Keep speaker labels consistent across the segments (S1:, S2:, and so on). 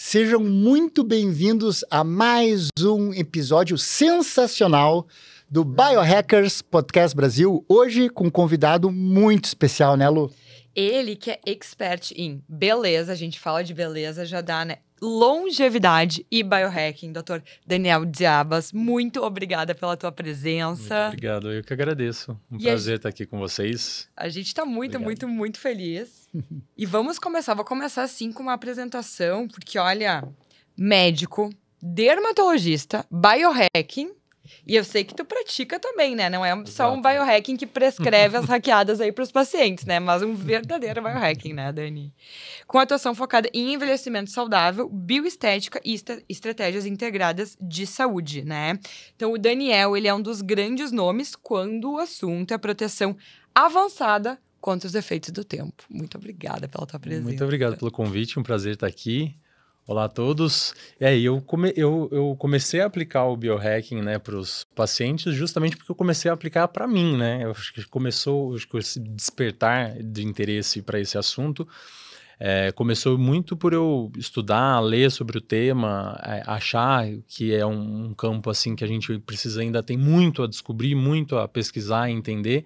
S1: Sejam muito bem-vindos a mais um episódio sensacional do Biohackers Podcast Brasil. Hoje com um convidado muito especial, né, Lu?
S2: Ele que é expert em beleza, a gente fala de beleza, já dá, né? Longevidade e biohacking. Dr. Daniel Diabas, muito obrigada pela tua presença.
S3: Muito obrigado, eu que agradeço. Prazer estar aqui com vocês.
S2: A gente está muito feliz. E vou começar assim com uma apresentação, porque olha, médico, dermatologista, biohacking, e eu sei que tu pratica também, né? Não é só um biohacking que prescreve as hackeadas aí para os pacientes, né? Mas um verdadeiro biohacking, né, Dani? Com atuação focada em envelhecimento saudável, bioestética e estratégias integradas de saúde, né? Então, o Daniel, ele é um dos grandes nomes quando o assunto é proteção avançada contra os efeitos do tempo. Muito obrigada pela tua presença.
S3: Muito obrigado pelo convite, um prazer estar aqui. Olá a todos. Eu comecei a aplicar o biohacking, né, para os pacientes justamente porque eu comecei a aplicar para mim, né? Eu acho que começou esse despertar de interesse para esse assunto. Começou muito por eu estudar, ler sobre o tema, achar que é um campo assim que a gente precisa ainda tem muito a descobrir, muito a pesquisar e entender.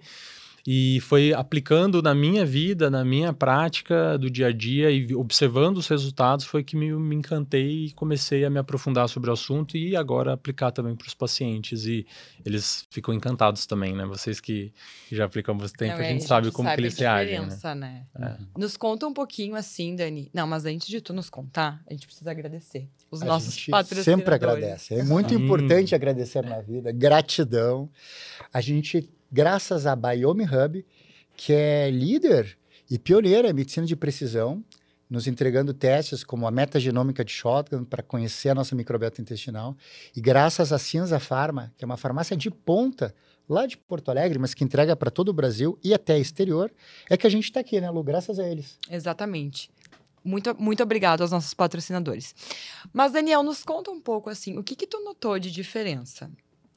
S3: E foi aplicando na minha vida, na minha prática do dia a dia e observando os resultados foi que me encantei e comecei a me aprofundar sobre o assunto e agora aplicar também para os pacientes. E eles ficam encantados também, né? Vocês que já aplicam há muito tempo, a gente sabe como que eles reagem, né?
S2: Nos conta um pouquinho assim, Dani. Não, mas antes de tu nos contar, a gente precisa agradecer os nossos patrocinadores.
S1: Sempre agradece. É muito importante agradecer na vida. Gratidão. A gente... Graças à Biome Hub, que é líder e pioneira em medicina de precisão, nos entregando testes como a metagenômica de Shotgun para conhecer a nossa microbiota intestinal. E graças à Cinza Pharma, que é uma farmácia de ponta lá de Porto Alegre, mas que entrega para todo o Brasil e até exterior, é que a gente está aqui, né, Lu? Graças a eles.
S2: Exatamente. Muito obrigado aos nossos patrocinadores. Mas, Daniel, nos conta um pouco, assim, o que tu notou de diferença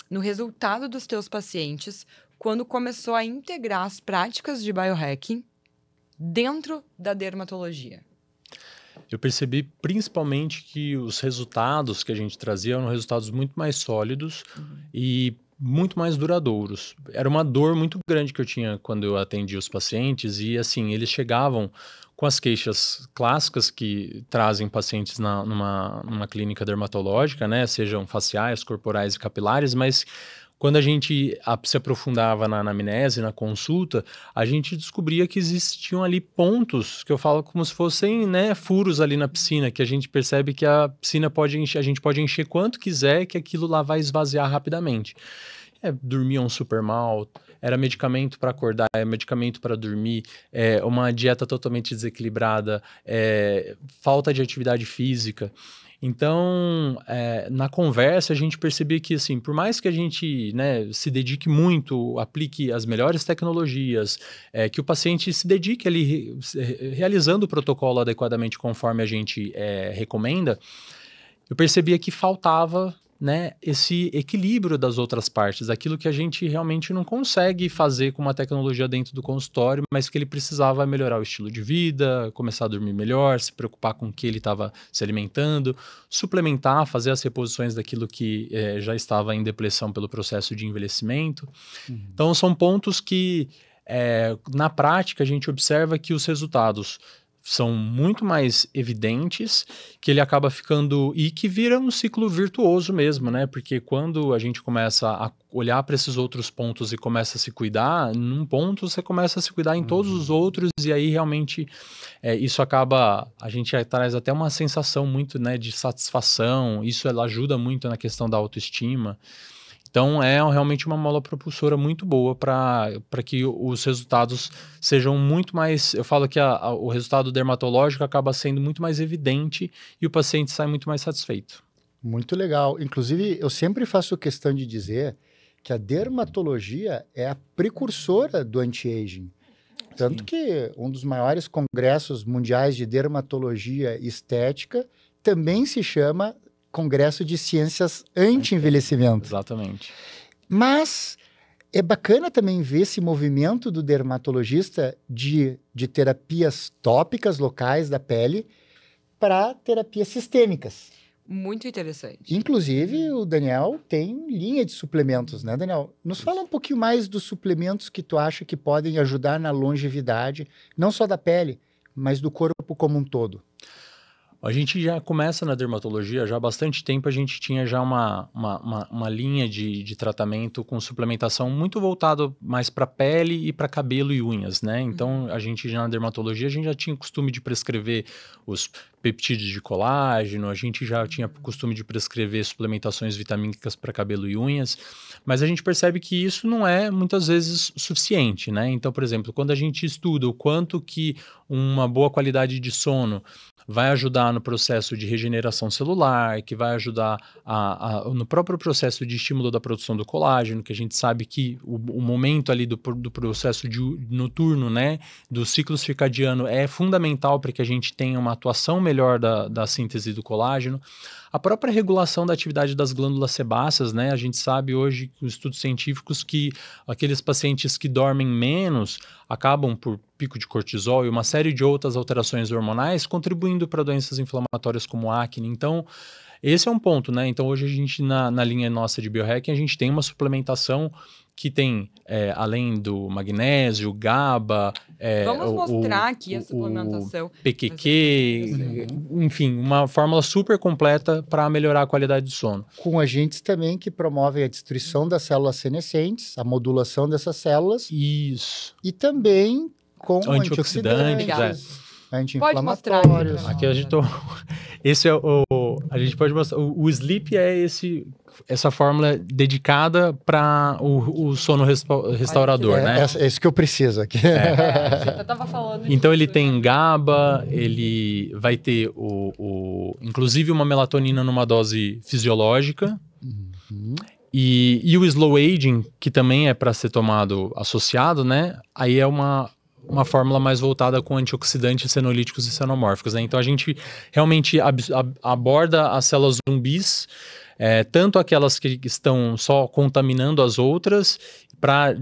S2: no resultado dos teus pacientes quando começou a integrar as práticas de biohacking dentro da dermatologia?
S3: Eu percebi principalmente que os resultados que a gente trazia eram resultados muito mais sólidos e muito mais duradouros. Era uma dor muito grande que eu tinha quando eu atendia os pacientes e, assim, eles chegavam com as queixas clássicas que trazem pacientes numa clínica dermatológica, né? Sejam faciais, corporais e capilares, mas quando a gente se aprofundava na anamnese, na consulta, a gente descobria que existiam ali pontos, que eu falo como se fossem, né, furos ali na piscina, que a gente percebe que a piscina pode encher, a gente pode encher quanto quiser, que aquilo lá vai esvaziar rapidamente. Dormiam super mal, era medicamento para acordar, medicamento para dormir, uma dieta totalmente desequilibrada, falta de atividade física. Então, na conversa, a gente percebia que, assim, por mais que a gente, né, se dedique muito, aplique as melhores tecnologias, que o paciente se dedique ali realizando o protocolo adequadamente conforme a gente recomenda, eu percebia que faltava, né, esse equilíbrio das outras partes, aquilo que a gente realmente não consegue fazer com uma tecnologia dentro do consultório, mas que ele precisava melhorar o estilo de vida, começar a dormir melhor, se preocupar com o que ele estava se alimentando, suplementar, fazer as reposições daquilo que já estava em depressão pelo processo de envelhecimento. Então, são pontos que, na prática, a gente observa que os resultados são muito mais evidentes, que ele acaba ficando... E que vira um ciclo virtuoso mesmo, né? Porque quando a gente começa a olhar para esses outros pontos e começa a se cuidar, num ponto você começa a se cuidar em todos os outros, e aí realmente isso acaba... A gente traz até uma sensação muito, né, de satisfação, isso ela ajuda muito na questão da autoestima. Então, é realmente uma mola propulsora muito boa para que os resultados sejam muito mais... Eu falo que o resultado dermatológico acaba sendo muito mais evidente e o paciente sai muito mais satisfeito.
S1: Muito legal. Inclusive, eu sempre faço questão de dizer que a dermatologia é a precursora do anti-aging. Tanto que um dos maiores congressos mundiais de dermatologia estética também se chama Congresso de Ciências Anti-Envelhecimento.
S3: Exatamente.
S1: Mas é bacana também ver esse movimento do dermatologista de terapias tópicas locais da pele para terapias sistêmicas.
S2: Muito interessante.
S1: Inclusive, o Daniel tem linha de suplementos, né, Daniel? Nos fala um pouquinho mais dos suplementos que tu acha que podem ajudar na longevidade, não só da pele, mas do corpo como um todo.
S3: A gente já começa na dermatologia, já há bastante tempo a gente tinha já uma linha de tratamento com suplementação muito voltado mais para pele e para cabelo e unhas, né? Então, a gente já na dermatologia, a gente já tinha costume de prescrever os peptídeos de colágeno, a gente já tinha costume de prescrever suplementações vitamínicas para cabelo e unhas, mas a gente percebe que isso não é muitas vezes suficiente, né? Então, por exemplo, quando a gente estuda o quanto que uma boa qualidade de sono vai ajudar no processo de regeneração celular, que vai ajudar no próprio processo de estímulo da produção do colágeno, que a gente sabe que o momento ali do processo noturno, né, do ciclo circadiano é fundamental para que a gente tenha uma atuação melhor da síntese do colágeno. A própria regulação da atividade das glândulas sebáceas, né, a gente sabe hoje, com estudos científicos, que aqueles pacientes que dormem menos acabam por pico de cortisol e uma série de outras alterações hormonais, contribuindo para doenças inflamatórias como acne. Então, esse é um ponto, né? Então, hoje a gente, na linha nossa de biohacking, a gente tem uma suplementação que tem, além do magnésio, GABA...
S2: Vamos mostrar aqui a suplementação.
S3: PQQ, enfim, uma fórmula super completa para melhorar a qualidade do sono.
S1: Com agentes também que promovem a destruição das células senescentes, a modulação dessas células.
S3: Isso.
S1: E também com
S3: antioxidantes,
S1: anti-inflamatórios.
S3: Aqui a gente esse é a gente pode mostrar. O sleep é essa fórmula dedicada para o sono restaurador, né?
S1: É isso que eu preciso aqui.
S2: A gente tava falando
S3: então ele tem GABA, ele vai ter inclusive uma melatonina numa dose fisiológica.
S1: Uhum.
S3: E o slow aging, que também é para ser tomado associado, né? Aí é uma fórmula mais voltada com antioxidantes, senolíticos e xenomórficos, né? Então a gente realmente aborda as células zumbis, tanto aquelas que estão só contaminando as outras, para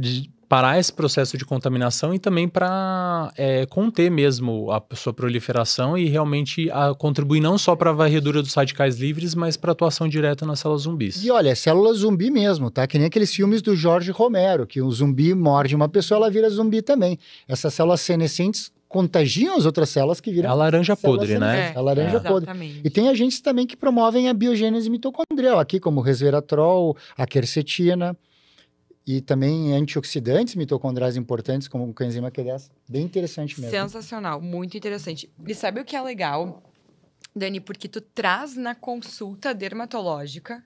S3: parar esse processo de contaminação e também para conter mesmo a sua proliferação e realmente contribuir não só para a varredura dos radicais livres, mas para atuação direta nas células zumbis.
S1: E olha, é célula zumbi mesmo, tá? Que nem aqueles filmes do Jorge Romero, que o zumbi morde uma pessoa, ela vira zumbi também. Essas células senescentes contagiam as outras células que viram...
S3: É a laranja podre, né?
S1: A laranja podre. E tem agentes também que promovem a biogênese mitocondrial, aqui como o resveratrol, a quercetina... E também antioxidantes mitocondriais importantes, como o coenzima Q10. Bem interessante mesmo.
S2: Sensacional, muito interessante. E sabe o que é legal, Dani? Porque tu traz na consulta dermatológica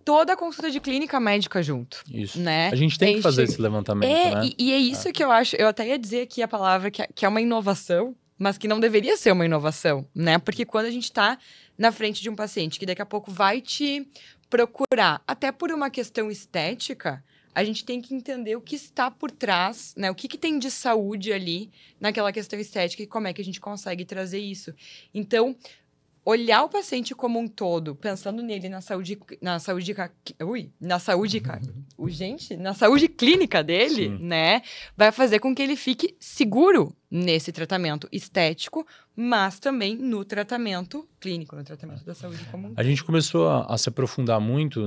S2: toda a consulta de clínica médica junto.
S3: Isso.
S2: Né?
S3: A gente tem que fazer esse levantamento, né?
S2: E é isso que eu acho. Eu até ia dizer aqui a palavra que é uma inovação, mas que não deveria ser uma inovação, né? Porque quando a gente tá na frente de um paciente que daqui a pouco vai te procurar, até por uma questão estética, a gente tem que entender o que está por trás, né? O que tem de saúde ali naquela questão estética e como é que a gente consegue trazer isso. Então, olhar o paciente como um todo, pensando nele na saúde clínica dele,
S3: Sim.
S2: né? Vai fazer com que ele fique seguro nesse tratamento estético, mas também no tratamento clínico, no tratamento da saúde como um todo.
S3: A gente começou a se aprofundar muito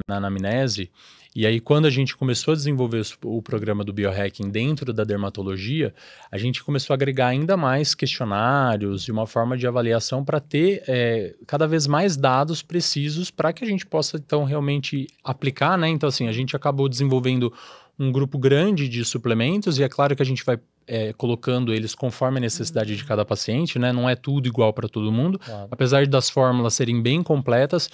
S3: na anamnese. E aí, quando a gente começou a desenvolver o programa do biohacking dentro da dermatologia, a gente começou a agregar ainda mais questionários e uma forma de avaliação para ter cada vez mais dados precisos para que a gente possa, então, realmente aplicar, né? Então, assim, a gente acabou desenvolvendo um grupo grande de suplementos e é claro que a gente vai colocando eles conforme a necessidade de cada paciente, né? Não é tudo igual para todo mundo,
S1: Claro.
S3: Apesar das fórmulas serem bem completas,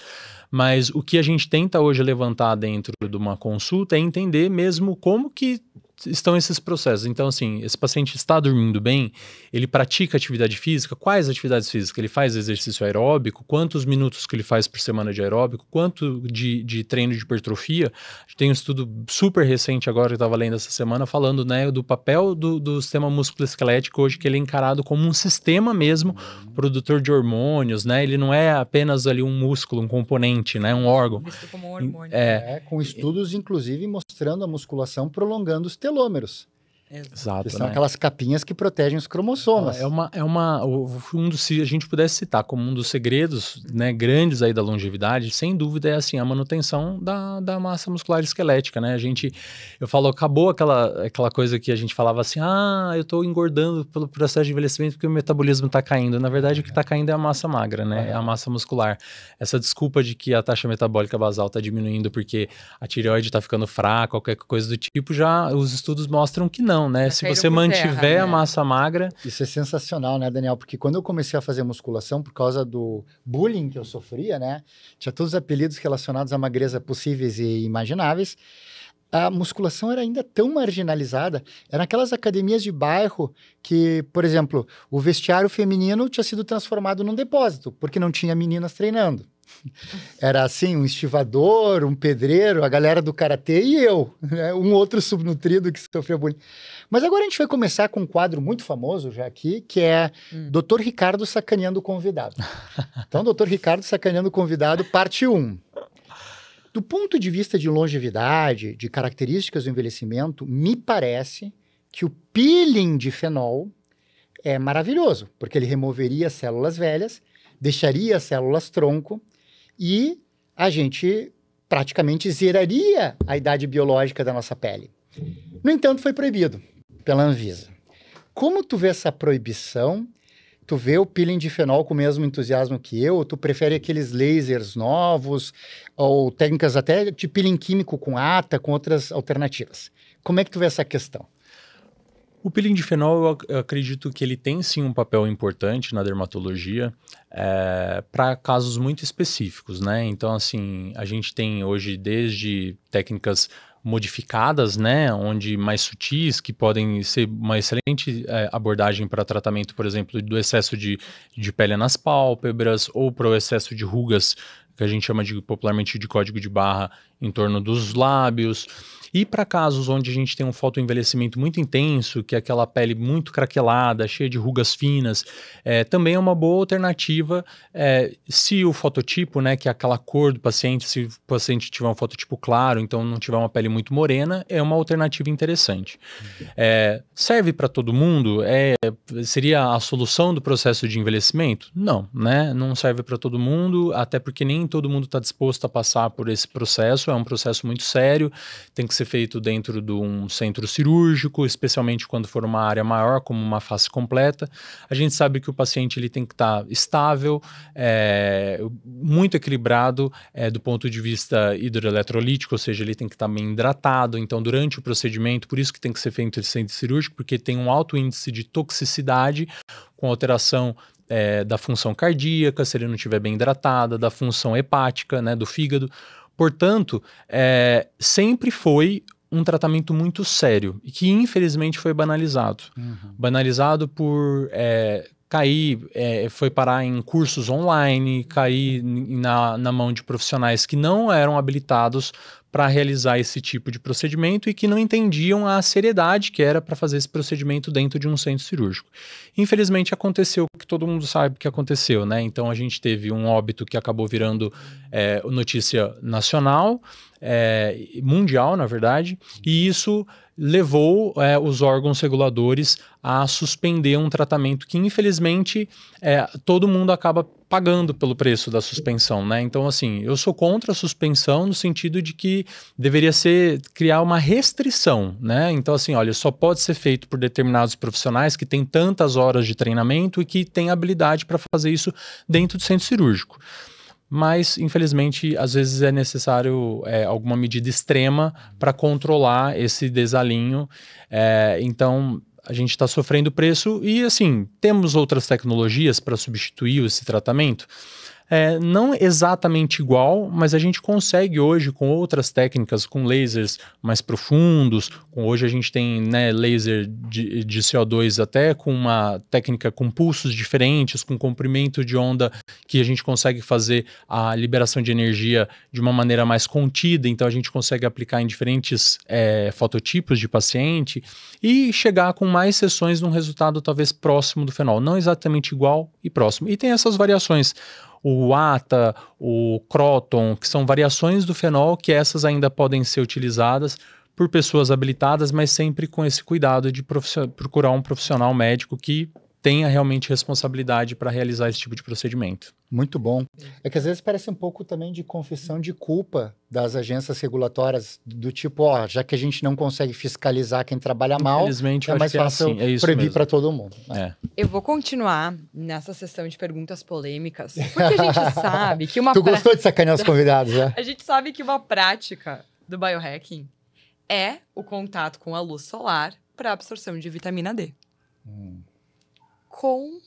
S3: mas o que a gente tenta hoje levantar dentro de uma consulta é entender mesmo como que estão esses processos. Então, assim, esse paciente está dormindo bem, ele pratica atividade física, quais atividades físicas? Ele faz exercício aeróbico, quantos minutos que ele faz por semana de aeróbico, quanto de treino de hipertrofia. Tem um estudo super recente agora, que eu estava lendo essa semana, falando, né, do papel do sistema musculoesquelético hoje, que ele é encarado como um sistema mesmo, produtor de hormônios, né? Ele não é apenas ali um músculo, um componente, né, um órgão.
S2: Visto como um hormônio.
S1: Com estudos, inclusive, mostrando a musculação prolongando os telômeros.
S3: Exato,
S1: Que são
S3: né?
S1: aquelas capinhas que protegem os cromossomas.
S3: Se a gente pudesse citar como um dos segredos, né, grandes aí da longevidade, sem dúvida é assim, a manutenção da massa muscular esquelética, né? Eu falo, acabou aquela coisa que a gente falava assim, eu tô engordando pelo processo de envelhecimento porque o metabolismo tá caindo. Na verdade, o que tá caindo é a massa magra, né? É a massa muscular. Essa desculpa de que a taxa metabólica basal tá diminuindo porque a tireoide tá ficando fraca, qualquer coisa do tipo, já os estudos mostram que não, né? Se você mantiver a massa magra...
S1: Isso é sensacional, né, Daniel? Porque quando eu comecei a fazer musculação, por causa do bullying que eu sofria, né? Tinha todos os apelidos relacionados à magreza possíveis e imagináveis. A musculação era ainda tão marginalizada. Eram aquelas academias de bairro que, por exemplo, o vestiário feminino tinha sido transformado num depósito, porque não tinha meninas treinando. Era assim, um estivador, um pedreiro, a galera do karatê e eu, né? Um outro subnutrido que sofreu bullying. Mas agora a gente vai começar com um quadro muito famoso já aqui, que é Dr. Ricardo sacaneando o convidado. Então, Dr. Ricardo sacaneando o convidado, parte 1. Do ponto de vista de longevidade, de características do envelhecimento, me parece que o peeling de fenol é maravilhoso, porque ele removeria as células velhas, deixaria as células tronco e a gente praticamente zeraria a idade biológica da nossa pele. No entanto, foi proibido pela Anvisa. Como tu vê essa proibição? Tu vê o peeling de fenol com o mesmo entusiasmo que eu? Ou tu prefere aqueles lasers novos ou técnicas até de peeling químico com ATA, com outras alternativas? Como é que tu vê essa questão?
S3: O peeling de fenol, eu acredito que ele tem sim um papel importante na dermatologia para casos muito específicos, né? Então, assim, a gente tem hoje desde técnicas modificadas, né, onde mais sutis, que podem ser uma excelente abordagem para tratamento, por exemplo, do excesso de pele nas pálpebras ou para o excesso de rugas, que a gente chama popularmente de código de barra em torno dos lábios. E para casos onde a gente tem um fotoenvelhecimento muito intenso, que é aquela pele muito craquelada, cheia de rugas finas, também é uma boa alternativa se o fototipo, né, que é aquela cor do paciente, se o paciente tiver um fototipo claro, então não tiver uma pele muito morena, é uma alternativa interessante. Serve para todo mundo? Seria a solução do processo de envelhecimento? Não, né? Não serve para todo mundo, até porque nem todo mundo está disposto a passar por esse processo, é um processo muito sério, tem que ser feito dentro de um centro cirúrgico, especialmente quando for uma área maior, como uma face completa. A gente sabe que o paciente ele tem que estar estável, muito equilibrado do ponto de vista hidroeletrolítico, ou seja, ele tem que estar bem hidratado. Então, durante o procedimento, por isso que tem que ser feito em centro cirúrgico, porque tem um alto índice de toxicidade com alteração da função cardíaca, se ele não estiver bem hidratado, da função hepática, né, do fígado. Portanto, sempre foi um tratamento muito sério e que infelizmente foi banalizado. Banalizado por cair, foi parar em cursos online, cair na mão de profissionais que não eram habilitados para realizar esse tipo de procedimento e que não entendiam a seriedade que era para fazer esse procedimento dentro de um centro cirúrgico. Infelizmente aconteceu o que todo mundo sabe que aconteceu, né? Então a gente teve um óbito que acabou virando notícia nacional, mundial, na verdade, e isso levou os órgãos reguladores a suspender um tratamento que, infelizmente, todo mundo acaba pagando pelo preço da suspensão, né? Então, assim, eu sou contra a suspensão no sentido de que deveria criar uma restrição, né? Então, assim, olha, só pode ser feito por determinados profissionais que têm tantas horas de treinamento e que têm habilidade para fazer isso dentro do centro cirúrgico. Mas, infelizmente, às vezes é necessário alguma medida extrema para controlar esse desalinho. Então, a gente está sofrendo preço e, assim, temos outras tecnologias para substituir esse tratamento. Não exatamente igual, mas a gente consegue hoje com outras técnicas, com lasers mais profundos. Hoje a gente tem, né, laser de CO2 até com uma técnica com pulsos diferentes, com comprimento de onda que a gente consegue fazer a liberação de energia de uma maneira mais contida. Então a gente consegue aplicar em diferentes fototipos de paciente e chegar com mais sessões num resultado talvez próximo do fenol. Não exatamente igual e próximo. E tem essas variações. O ATA, o Croton, que são variações do fenol, que essas ainda podem ser utilizadas por pessoas habilitadas, mas sempre com esse cuidado de procurar um profissional médico que tenha realmente responsabilidade para realizar esse tipo de procedimento.
S1: Muito bom. É que às vezes parece um pouco também de confissão de culpa das agências regulatórias, do tipo, ó, já que a gente não consegue fiscalizar quem trabalha mal,
S3: Infelizmente,
S1: é
S3: eu
S1: mais
S3: acho que
S1: fácil
S3: é isso
S1: proibir
S3: mesmo.
S1: para todo mundo. Né?
S2: Eu vou continuar nessa sessão de perguntas polêmicas, porque a gente sabe que uma
S1: Tu gostou de sacanear os convidados, né?
S2: a gente sabe que uma prática do biohacking é o contato com a luz solar para absorção de vitamina D. Com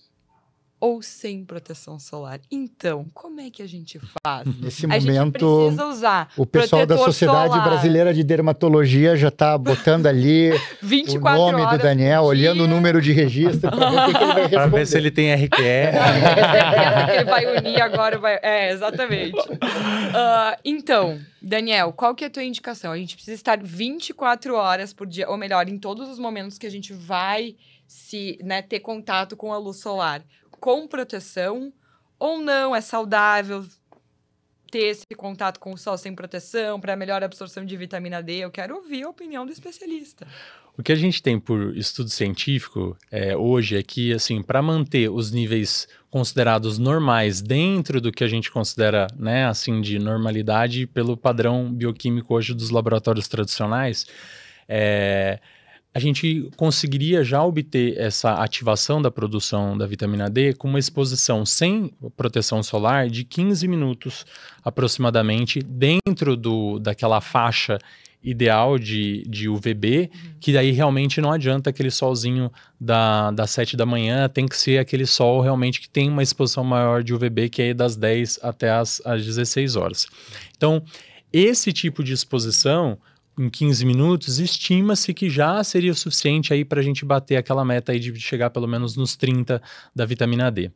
S2: ou sem proteção solar. Então, como é que a gente faz?
S1: Nesse
S2: A gente
S1: momento,
S2: precisa usar
S1: o pessoal da
S2: protetor
S1: Sociedade
S2: solar
S1: Brasileira de Dermatologia já está botando ali
S2: 24
S1: o nome do
S2: horas
S1: Daniel,
S2: por
S1: olhando o
S2: dia.
S1: número de registro para ver o que ele vai responder.
S3: Para ver se ele tem RQE.
S2: Certeza que ele vai unir agora. Exatamente. Então, Daniel, qual que é a tua indicação? A gente precisa estar 24 horas por dia, ou melhor, em todos os momentos que a gente vai ter contato com a luz solar, com proteção, ou não? É saudável ter esse contato com o sol sem proteção para melhor absorção de vitamina D? Eu quero ouvir a opinião do especialista.
S3: O que a gente tem por estudo científico hoje é que, assim, para manter os níveis considerados normais dentro do que a gente considera, né, assim, de normalidade pelo padrão bioquímico hoje dos laboratórios tradicionais, a gente conseguiria já obter essa ativação da produção da vitamina D com uma exposição sem proteção solar de 15 minutos aproximadamente dentro daquela faixa ideal de UVB, que daí realmente não adianta aquele solzinho das 7 da manhã, tem que ser aquele sol realmente que tem uma exposição maior de UVB, que é das 10 até as 16 horas. Então, esse tipo de exposição em 15 minutos, estima-se que já seria o suficiente aí para a gente bater aquela meta aí de chegar pelo menos nos 30 da vitamina D.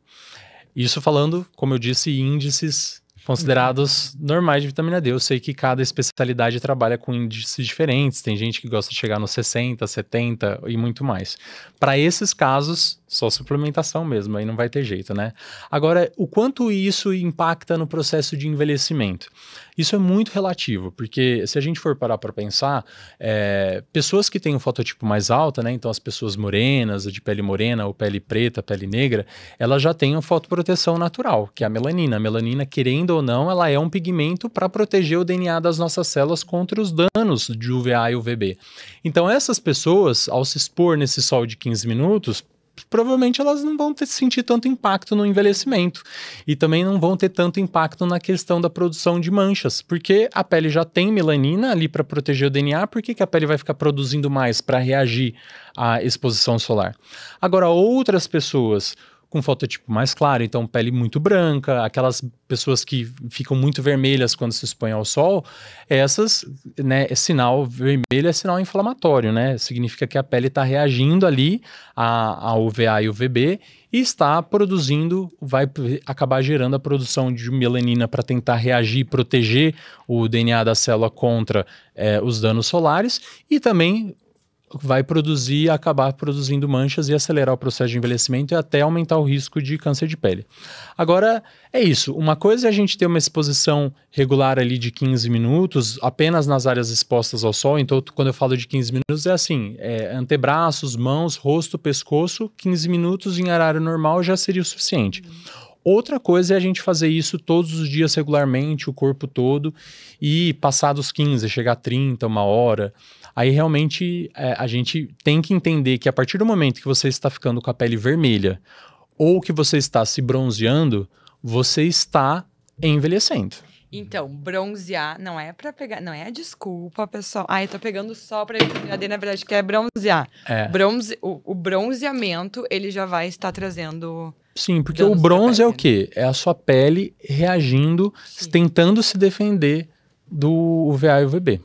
S3: Isso falando, como eu disse, índices considerados normais de vitamina D. Eu sei que cada especialidade trabalha com índices diferentes, tem gente que gosta de chegar nos 60, 70 e muito mais. Para esses casos, só suplementação mesmo, aí não vai ter jeito, né? Agora, o quanto isso impacta no processo de envelhecimento? Isso é muito relativo, porque se a gente for parar para pensar, pessoas que têm um fototipo mais alto, né? Então as pessoas morenas, de pele morena, ou pele preta, pele negra, elas já têm uma fotoproteção natural, que é a melanina. A melanina, querendo ou não, ela é um pigmento para proteger o DNA das nossas células contra os danos de UVA e UVB. Então essas pessoas, ao se expor nesse sol de 15 minutos, provavelmente elas não vão sentir tanto impacto no envelhecimento e também não vão ter tanto impacto na questão da produção de manchas, porque a pele já tem melanina ali para proteger o DNA, por que a pele vai ficar produzindo mais para reagir à exposição solar? Agora, outras pessoas com fototipo mais claro, então pele muito branca, aquelas pessoas que ficam muito vermelhas quando se expõem ao sol, essas, né, sinal vermelho é sinal inflamatório, né? Significa que a pele está reagindo ali a UVA e UVB e está produzindo, vai acabar gerando a produção de melanina para tentar reagir e proteger o DNA da célula contra os danos solares e também vai acabar produzindo manchas e acelerar o processo de envelhecimento e até aumentar o risco de câncer de pele. Agora, é isso. Uma coisa é a gente ter uma exposição regular ali de 15 minutos, apenas nas áreas expostas ao sol. Então, quando eu falo de 15 minutos, é assim, antebraços, mãos, rosto, pescoço, 15 minutos em horário normal já seria o suficiente. Outra coisa é a gente fazer isso todos os dias regularmente, o corpo todo, e passados 15, chegar a 30, uma hora. Aí realmente a gente tem que entender que a partir do momento que você está ficando com a pele vermelha ou que você está se bronzeando, você está envelhecendo.
S2: Então, bronzear não é pra pegar... Não é a desculpa, pessoal. Eu tô pegando só pra vitamina D, na verdade, que é bronzear. O bronzeamento, ele já vai estar trazendo...
S3: Sim, porque o bronze é o quê? É a sua pele reagindo, tentando se defender do UVA e UVB.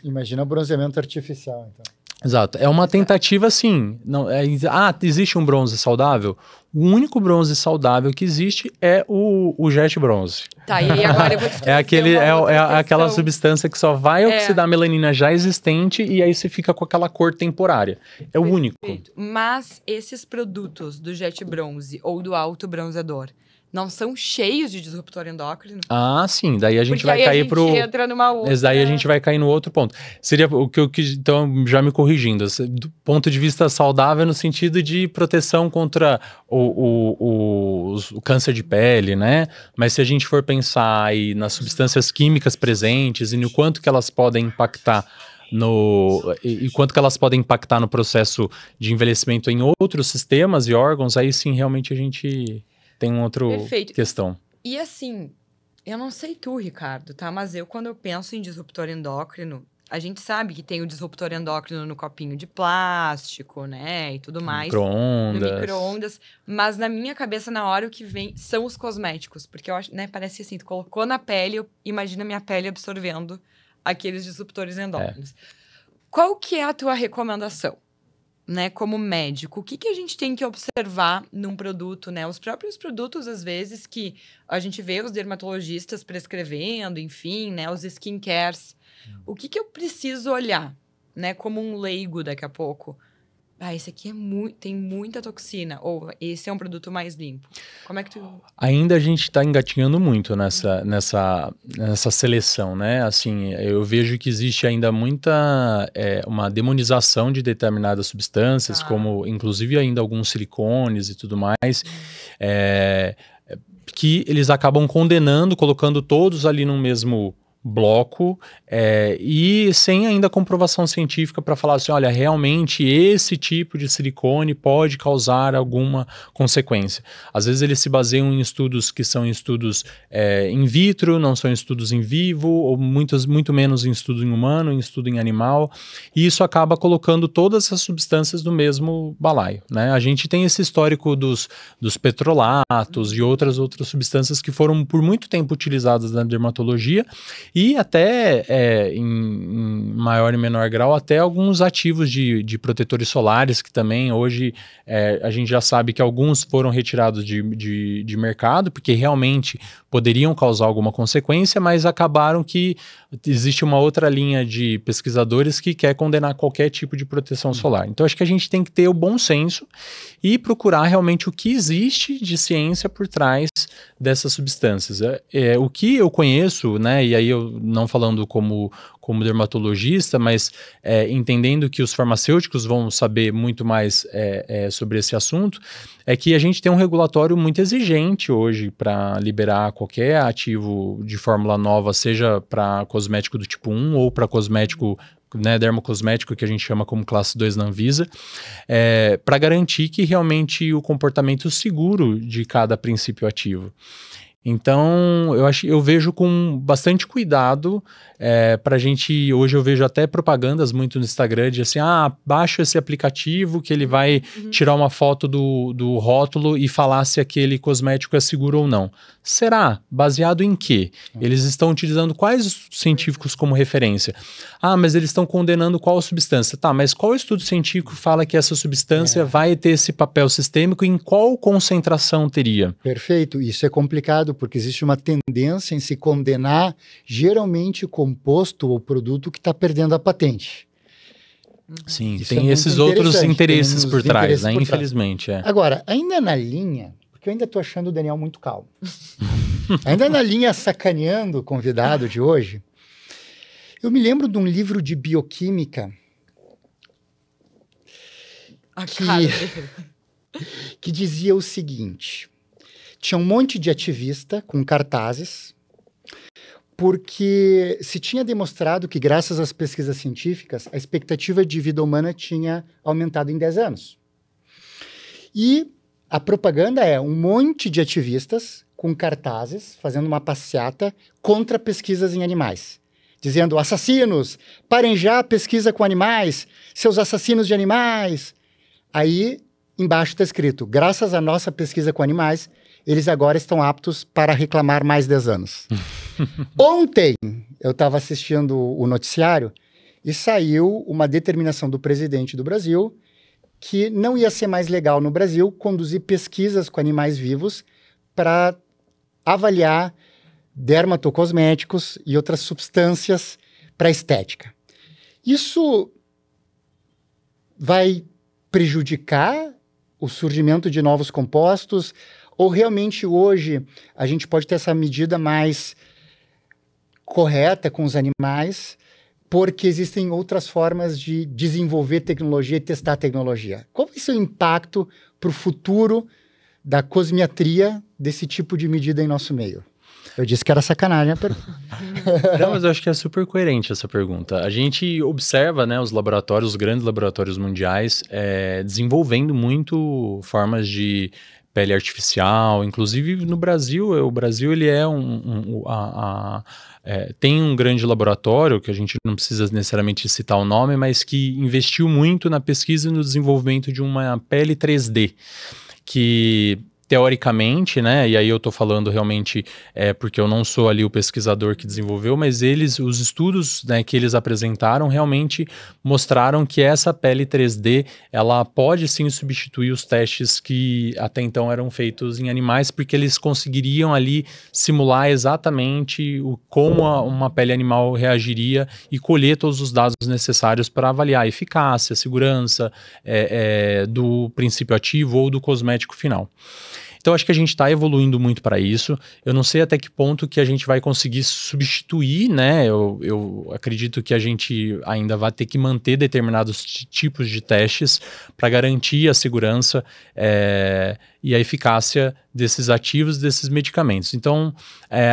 S1: Imagina o bronzeamento artificial, então.
S3: Exato. É uma tentativa, assim. Existe um bronze saudável? O único bronze saudável que existe é o Jet Bronze.
S2: Tá, e agora eu vou te
S3: aquela substância que só vai oxidar a melanina já existente e aí você fica com aquela cor temporária. É o único.
S2: Mas esses produtos do Jet Bronze ou do Alto Bronzeador não são cheios de disruptor endócrino.
S3: Ah, sim. Daí a gente
S2: Porque
S3: vai
S2: aí
S3: cair
S2: a gente
S3: pro...
S2: entra numa outra...
S3: Mas daí a gente vai cair no outro ponto. Seria o que eu quis, então, já me corrigindo, do ponto de vista saudável no sentido de proteção contra o câncer de pele, né? Mas se a gente for pensar aí nas substâncias químicas presentes e no quanto que elas podem impactar e quanto que elas podem impactar no processo de envelhecimento em outros sistemas e órgãos, aí sim realmente a gente tem outra questão.
S2: E assim, eu não sei tu, Ricardo, tá? Mas quando eu penso em disruptor endócrino, a gente sabe que tem o disruptor endócrino no copinho de plástico, né? E tudo mais. No micro-ondas. Mas na minha cabeça, na hora, o que vem são os cosméticos. Porque eu acho, né? Parece assim, tu colocou na pele, imagina minha pele absorvendo aqueles disruptores endócrinos. Qual que é a tua recomendação, né, como médico? O que a gente tem que observar num produto, né? Os próprios produtos, às vezes, que a gente vê os dermatologistas prescrevendo, enfim, né, os skincares. O que eu preciso olhar, né, como um leigo daqui a pouco? Ah, esse aqui tem muita toxina, ou esse é um produto mais limpo. Como é que tu...
S3: Ainda a gente está engatinhando muito nessa seleção, né? Assim, eu vejo que existe ainda uma demonização de determinadas substâncias, como inclusive ainda alguns silicones e tudo mais, que eles acabam condenando, colocando todos ali no mesmo bloco, e sem ainda comprovação científica para falar assim, olha, realmente esse tipo de silicone pode causar alguma consequência. Às vezes eles se baseiam em estudos que são estudos in vitro, não são estudos em vivo, ou muito menos em estudo em humano, em estudo em animal, e isso acaba colocando todas as substâncias no mesmo balaio, né? A gente tem esse histórico dos petrolatos e outras substâncias que foram por muito tempo utilizadas na dermatologia, e até, em maior e menor grau, até alguns ativos de protetores solares, que também hoje a gente já sabe que alguns foram retirados de mercado, porque realmente poderiam causar alguma consequência, mas acabaram que existe uma outra linha de pesquisadores que quer condenar qualquer tipo de proteção solar. Então, acho que a gente tem que ter o bom senso e procurar realmente o que existe de ciência por trás dessas substâncias. O que eu conheço, né, e aí eu não falando como dermatologista, mas entendendo que os farmacêuticos vão saber muito mais sobre esse assunto, é que a gente tem um regulatório muito exigente hoje para liberar qualquer ativo de fórmula nova, seja para cosmético do tipo 1 ou para cosmético, né, dermocosmético, que a gente chama como classe 2 na Anvisa, para garantir que realmente o comportamento seguro de cada princípio ativo. Então, eu vejo com bastante cuidado pra gente. Hoje eu vejo até propagandas muito no Instagram de assim, baixa esse aplicativo que ele vai tirar uma foto do rótulo e falar se aquele cosmético é seguro ou não. Será? Baseado em quê? Eles estão utilizando quais científicos como referência? Mas eles estão condenando qual substância? Tá, mas qual estudo científico fala que essa substância vai ter esse papel sistêmico e em qual concentração teria?
S1: Perfeito. Isso é complicado porque existe uma tendência em se condenar geralmente o composto ou produto que está perdendo a patente.
S3: Sim,
S1: isso
S3: tem esses outros interesses por trás, né? Infelizmente.
S1: Agora, ainda na linha, porque eu ainda estou achando o Daniel muito calmo, ainda na linha sacaneando o convidado de hoje, eu me lembro de um livro de bioquímica que dizia o seguinte: tinha um monte de ativista com cartazes, porque se tinha demonstrado que, graças às pesquisas científicas, a expectativa de vida humana tinha aumentado em 10 anos. E a propaganda é um monte de ativistas com cartazes, fazendo uma passeata contra pesquisas em animais, dizendo: assassinos, parem já a pesquisa com animais, seus assassinos de animais. Aí, embaixo está escrito: graças à nossa pesquisa com animais, eles agora estão aptos para reclamar mais 10 anos. Ontem, eu estava assistindo o noticiário e saiu uma determinação do presidente do Brasil que não ia ser mais legal no Brasil conduzir pesquisas com animais vivos para avaliar dermatocosméticos e outras substâncias para estética. Isso vai prejudicar o surgimento de novos compostos Ou realmente hoje a gente pode ter essa medida mais correta com os animais, porque existem outras formas de desenvolver tecnologia e testar tecnologia? Qual vai ser o impacto para o futuro da cosmiatria desse tipo de medida em nosso meio? Eu disse que era sacanagem a pergunta.
S3: Não, mas eu acho que é super coerente essa pergunta. A gente observa, né, os laboratórios, os grandes laboratórios mundiais, desenvolvendo muito formas de pele artificial. Inclusive no Brasil, o Brasil ele é tem um grande laboratório, que a gente não precisa necessariamente citar o nome, mas que investiu muito na pesquisa e no desenvolvimento de uma pele 3D, que teoricamente, né, e aí eu tô falando realmente porque eu não sou ali o pesquisador que desenvolveu, mas os estudos, né, que eles apresentaram realmente mostraram que essa pele 3D, ela pode sim substituir os testes que até então eram feitos em animais, porque eles conseguiriam ali simular exatamente como uma pele animal reagiria e colher todos os dados necessários para avaliar a eficácia, a segurança do princípio ativo ou do cosmético final. Então, acho que a gente está evoluindo muito para isso. Eu não sei até que ponto que a gente vai conseguir substituir, né? Eu acredito que a gente ainda vai ter que manter determinados tipos de testes para garantir a segurança e a eficácia desses ativos, desses medicamentos. Então,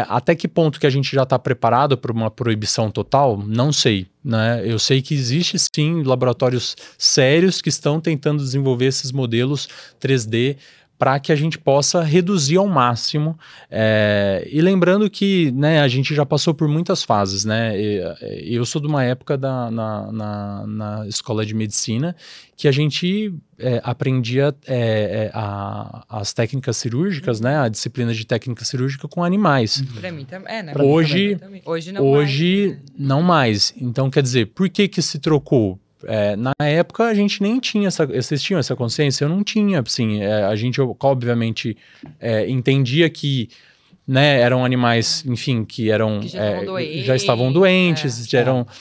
S3: até que ponto que a gente já está preparado para uma proibição total? Não sei, né? Eu sei que existe sim laboratórios sérios que estão tentando desenvolver esses modelos 3D para que a gente possa reduzir ao máximo. E lembrando que, né, a gente já passou por muitas fases, né? Eu sou de uma época na escola de medicina que a gente aprendia as técnicas cirúrgicas, né? A disciplina de técnica cirúrgica com animais.
S2: Para mim também, né?
S3: Hoje não mais. Então, quer dizer, por que se trocou? Na época a gente nem tinha vocês tinham essa consciência? Eu não tinha, assim, a gente obviamente entendia que, né, eram animais, enfim, que já estavam doentes,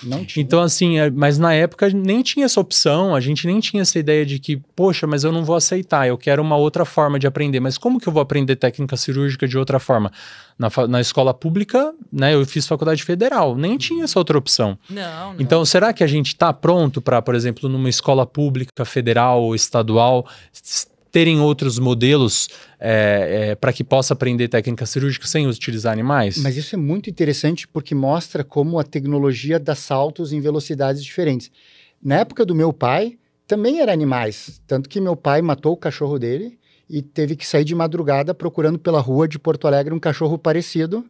S1: não tinha.
S3: Então, assim, mas na época nem tinha essa opção, a gente nem tinha essa ideia de que, poxa, mas eu não vou aceitar, eu quero uma outra forma de aprender. Mas como que eu vou aprender técnica cirúrgica de outra forma? Na escola pública, né, eu fiz faculdade federal, nem tinha essa outra opção.
S2: Não.
S3: Então, será que a gente está pronto para, por exemplo, numa escola pública, federal ou estadual, terem outros modelos para que possa aprender técnica cirúrgica sem utilizar animais?
S1: Mas isso é muito interessante porque mostra como a tecnologia dá saltos em velocidades diferentes. Na época do meu pai, também era animais. Tanto que meu pai matou o cachorro dele e teve que sair de madrugada procurando pela rua de Porto Alegre um cachorro parecido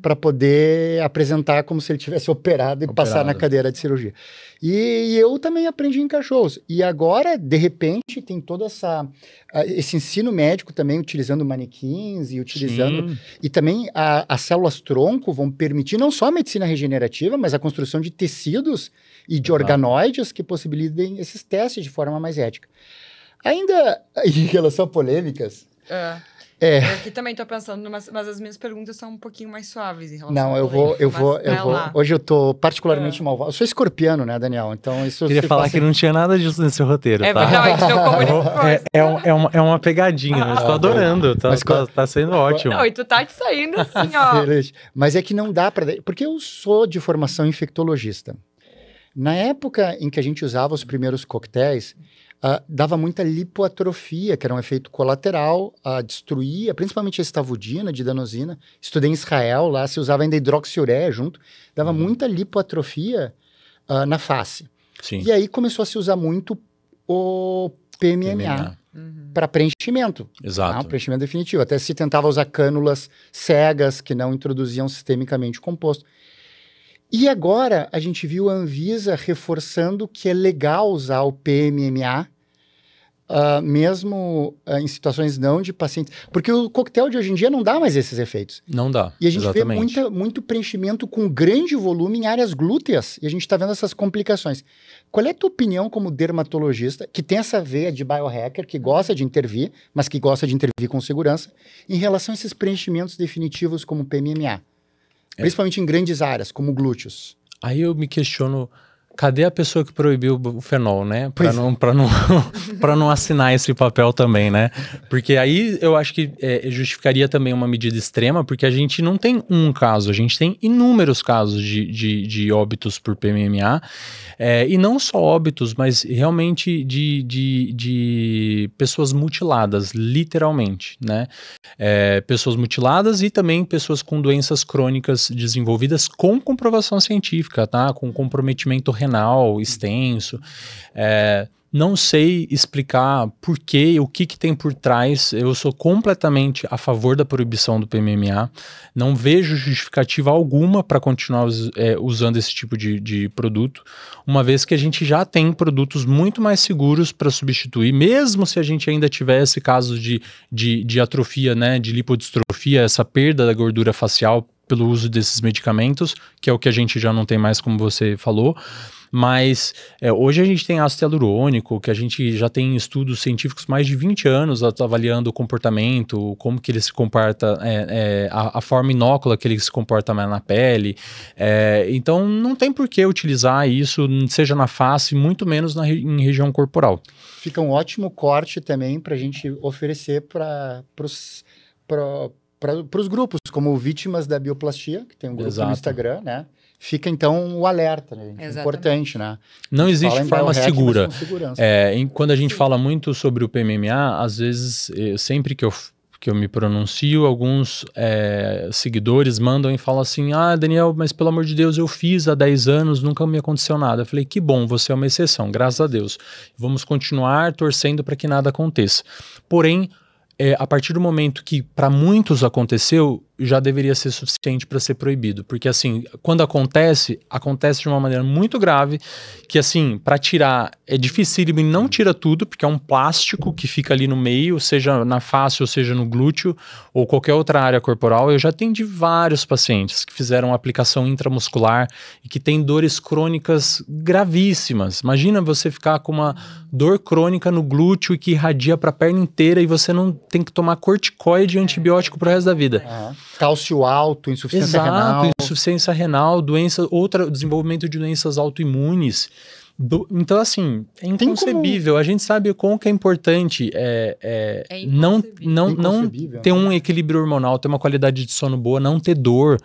S1: para poder apresentar como se ele tivesse operado e passar na cadeira de cirurgia. E eu também aprendi em cachorros. E agora, de repente, tem todo esse ensino médico também utilizando manequins e utilizando... Sim. E também as células-tronco vão permitir não só a medicina regenerativa, mas a construção de tecidos e de organoides que possibilitem esses testes de forma mais ética. Ainda em relação a polêmicas...
S2: Eu aqui também tô pensando, mas as minhas perguntas são um pouquinho mais suaves em relação
S1: a polêmica. Eu vou. Hoje eu tô particularmente malvado. Eu sou escorpiano, né, Daniel? Então isso...
S3: Queria falar que não tinha nada disso nesse roteiro, tá?
S2: Não, a gente não comunica.
S3: É uma pegadinha, mas tô adorando. Tá sendo ótimo.
S2: Não, e tu tá te saindo assim, ó.
S1: Mas é que não dá pra... Porque eu sou de formação infectologista. Na época em que a gente usava os primeiros coquetéis, dava muita lipoatrofia, que era um efeito colateral, destruía, principalmente a estavudina, didanosina. Estudei em Israel, lá se usava ainda hidroxiureia junto, dava muita lipoatrofia na face.
S3: Sim.
S1: E aí começou a se usar muito o PMMA. Para preenchimento.
S3: Exato.
S1: Preenchimento definitivo. Até se tentava usar cânulas cegas que não introduziam sistemicamente o composto. E agora a gente viu a Anvisa reforçando que é legal usar o PMMA, mesmo em situações não de pacientes. Porque o coquetel de hoje em dia não dá mais esses efeitos.
S3: Não dá.
S1: E a gente vê muito preenchimento com grande volume em áreas glúteas. E a gente está vendo essas complicações. Qual é a tua opinião como dermatologista, que tem essa veia de biohacker, que gosta de intervir, mas que gosta de intervir com segurança, em relação a esses preenchimentos definitivos como o PMMA? Principalmente em grandes áreas, como glúteos.
S3: Aí eu me questiono cadê a pessoa que proibiu o fenol, né? Para não assinar esse papel também, né? Porque aí eu acho que justificaria também uma medida extrema, porque a gente não tem um caso, a gente tem inúmeros casos de óbitos por PMMA, e não só óbitos, mas realmente de pessoas mutiladas, literalmente, né? Pessoas mutiladas e também pessoas com doenças crônicas desenvolvidas com comprovação científica, tá? Com comprometimento renal extenso. Não sei explicar por quê, o que tem por trás. Eu sou completamente a favor da proibição do PMMA. Não vejo justificativa alguma para continuar usando esse tipo de produto, uma vez que a gente já tem produtos muito mais seguros para substituir, mesmo se a gente ainda tivesse casos de atrofia, né, de lipodistrofia, essa perda da gordura facial pelo uso desses medicamentos, que é o que a gente já não tem mais, como você falou. Mas hoje a gente tem ácido hialurônico, que a gente já tem estudos científicos mais de 20 anos avaliando o comportamento, como que ele se comporta, a forma inócula que ele se comporta mais na pele. Então não tem por que utilizar isso, seja na face, muito menos em região corporal.
S1: Fica um ótimo corte também para a gente oferecer para os grupos, como Vítimas da Bioplastia, que tem um grupo no Instagram, né? Fica, então, o alerta, né? Importante, né?
S3: Não existe forma segura. Quando a gente fala muito sobre o PMMA, às vezes, sempre que eu me pronuncio, alguns seguidores mandam e falam assim, Daniel, mas pelo amor de Deus, eu fiz há 10 anos, nunca me aconteceu nada. Eu falei, que bom, você é uma exceção, graças a Deus. Vamos continuar torcendo para que nada aconteça. Porém, a partir do momento que para muitos aconteceu, já deveria ser suficiente para ser proibido. Porque assim, quando acontece de uma maneira muito grave, que assim, para tirar é dificílimo e não tira tudo, porque é um plástico que fica ali no meio, seja na face ou seja no glúteo, ou qualquer outra área corporal. Eu já atendi vários pacientes que fizeram aplicação intramuscular e que têm dores crônicas gravíssimas. Imagina você ficar com uma dor crônica no glúteo e que irradia para a perna inteira e você não tem que tomar corticoide e antibiótico pro resto da vida.
S1: Cálcio alto, insuficiência renal.
S3: Insuficiência renal, desenvolvimento de doenças autoimunes. Então, assim, é inconcebível. A gente sabe o quão que é importante não ter um equilíbrio hormonal, ter uma qualidade de sono boa, não ter dor,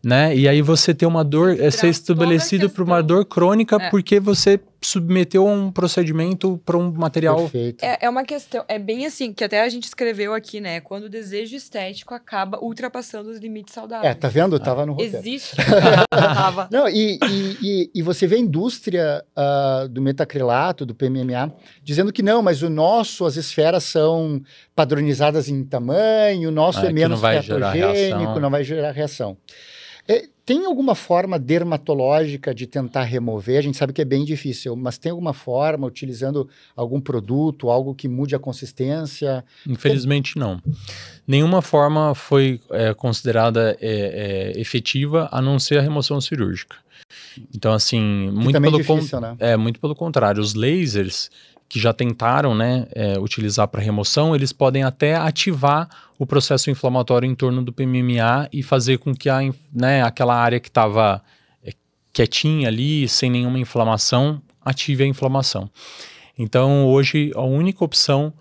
S3: né? E aí você ter uma dor, ser estabelecido por uma dor crônica porque você submeteu a um procedimento para um material...
S1: Perfeito.
S2: É uma questão, é bem assim, que até a gente escreveu aqui, né? Quando o desejo estético acaba ultrapassando os limites saudáveis.
S1: Tá vendo? Tava no roteiro.
S2: Existe.
S1: Não, e você vê a indústria do metacrilato, do PMMA, dizendo que não, mas as esferas são padronizadas em tamanho, o nosso é menos reatogênico, não vai gerar reação. Tem alguma forma dermatológica de tentar remover? A gente sabe que é bem difícil, mas tem alguma forma, utilizando algum produto, algo que mude a consistência?
S3: Infelizmente, não. Nenhuma forma foi considerada efetiva, a não ser a remoção cirúrgica. Então, assim, muito pelo contrário, os lasers que já tentaram, né, utilizar para remoção, eles podem até ativar o processo inflamatório em torno do PMMA e fazer com que aquela área que estava quietinha ali, sem nenhuma inflamação, ative a inflamação. Então, hoje, a única opção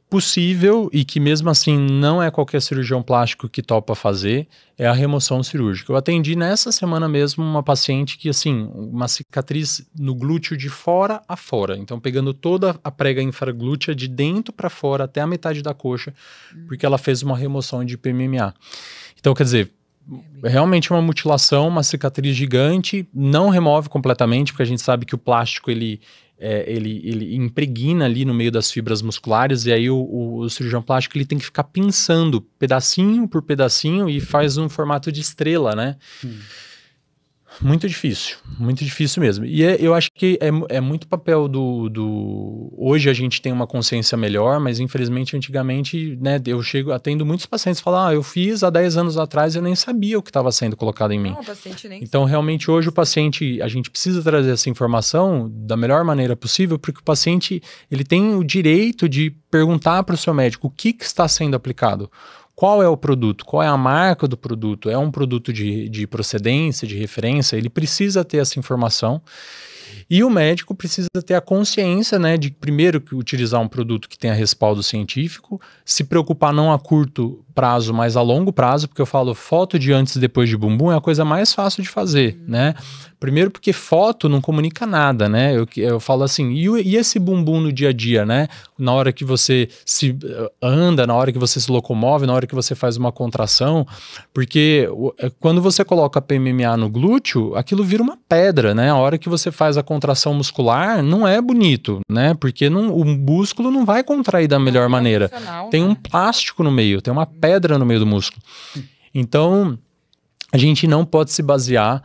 S3: possível, e que mesmo assim não é qualquer cirurgião plástico que topa fazer, é a remoção cirúrgica. Eu atendi nessa semana mesmo uma paciente que, assim, uma cicatriz no glúteo de fora a fora, então pegando toda a prega infraglútea de dentro para fora até a metade da coxa, porque ela fez uma remoção de PMMA. Então, quer dizer, realmente uma mutilação, uma cicatriz gigante, não remove completamente, porque a gente sabe que o plástico, ele impregna ali no meio das fibras musculares, e aí o cirurgião plástico ele tem que ficar pinçando pedacinho por pedacinho e faz um formato de estrela, né? Muito difícil mesmo. E eu acho que é muito papel Hoje a gente tem uma consciência melhor, mas infelizmente antigamente, né, atendo muitos pacientes que falam, eu fiz há 10 anos atrás e eu nem sabia o que estava sendo colocado em mim.
S2: Não, o paciente nem
S3: então realmente hoje o paciente, a gente precisa trazer essa informação da melhor maneira possível, porque o paciente ele tem o direito de perguntar para o seu médico o que está sendo aplicado. Qual é o produto? Qual é a marca do produto? É um produto de procedência, de referência? Ele precisa ter essa informação. E o médico precisa ter a consciência, né, de primeiro que utilizar um produto que tenha respaldo científico, se preocupar não a curto prazo, mas a longo prazo, porque eu falo foto de antes e depois de bumbum é a coisa mais fácil de fazer, né? Primeiro porque foto não comunica nada, né? Eu falo assim, e esse bumbum no dia a dia, né? Na hora que você se anda, na hora que você se locomove, na hora que você faz uma contração, porque quando você coloca PMMA no glúteo, aquilo vira uma pedra, né? A hora que você faz a contração muscular, não é bonito, né? Porque o músculo não vai contrair da melhor maneira. Tem um plástico no meio, tem uma pedra no meio do músculo. Então, a gente não pode se basear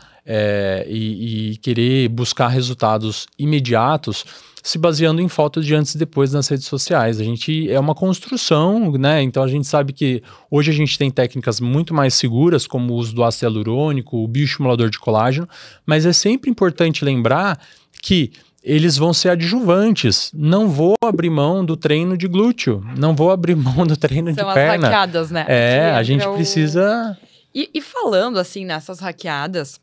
S3: e querer buscar resultados imediatos se baseando em fotos de antes e depois nas redes sociais. A gente é uma construção, né? Então a gente sabe que hoje a gente tem técnicas muito mais seguras, como o uso do ácido hialurônico, o bioestimulador de colágeno, mas é sempre importante lembrar que eles vão ser adjuvantes. Não vou abrir mão do treino de glúteo, não vou abrir mão do treino de perna.
S2: São as hackeadas, né?
S3: A gente precisa...
S2: E falando assim nessas hackeadas,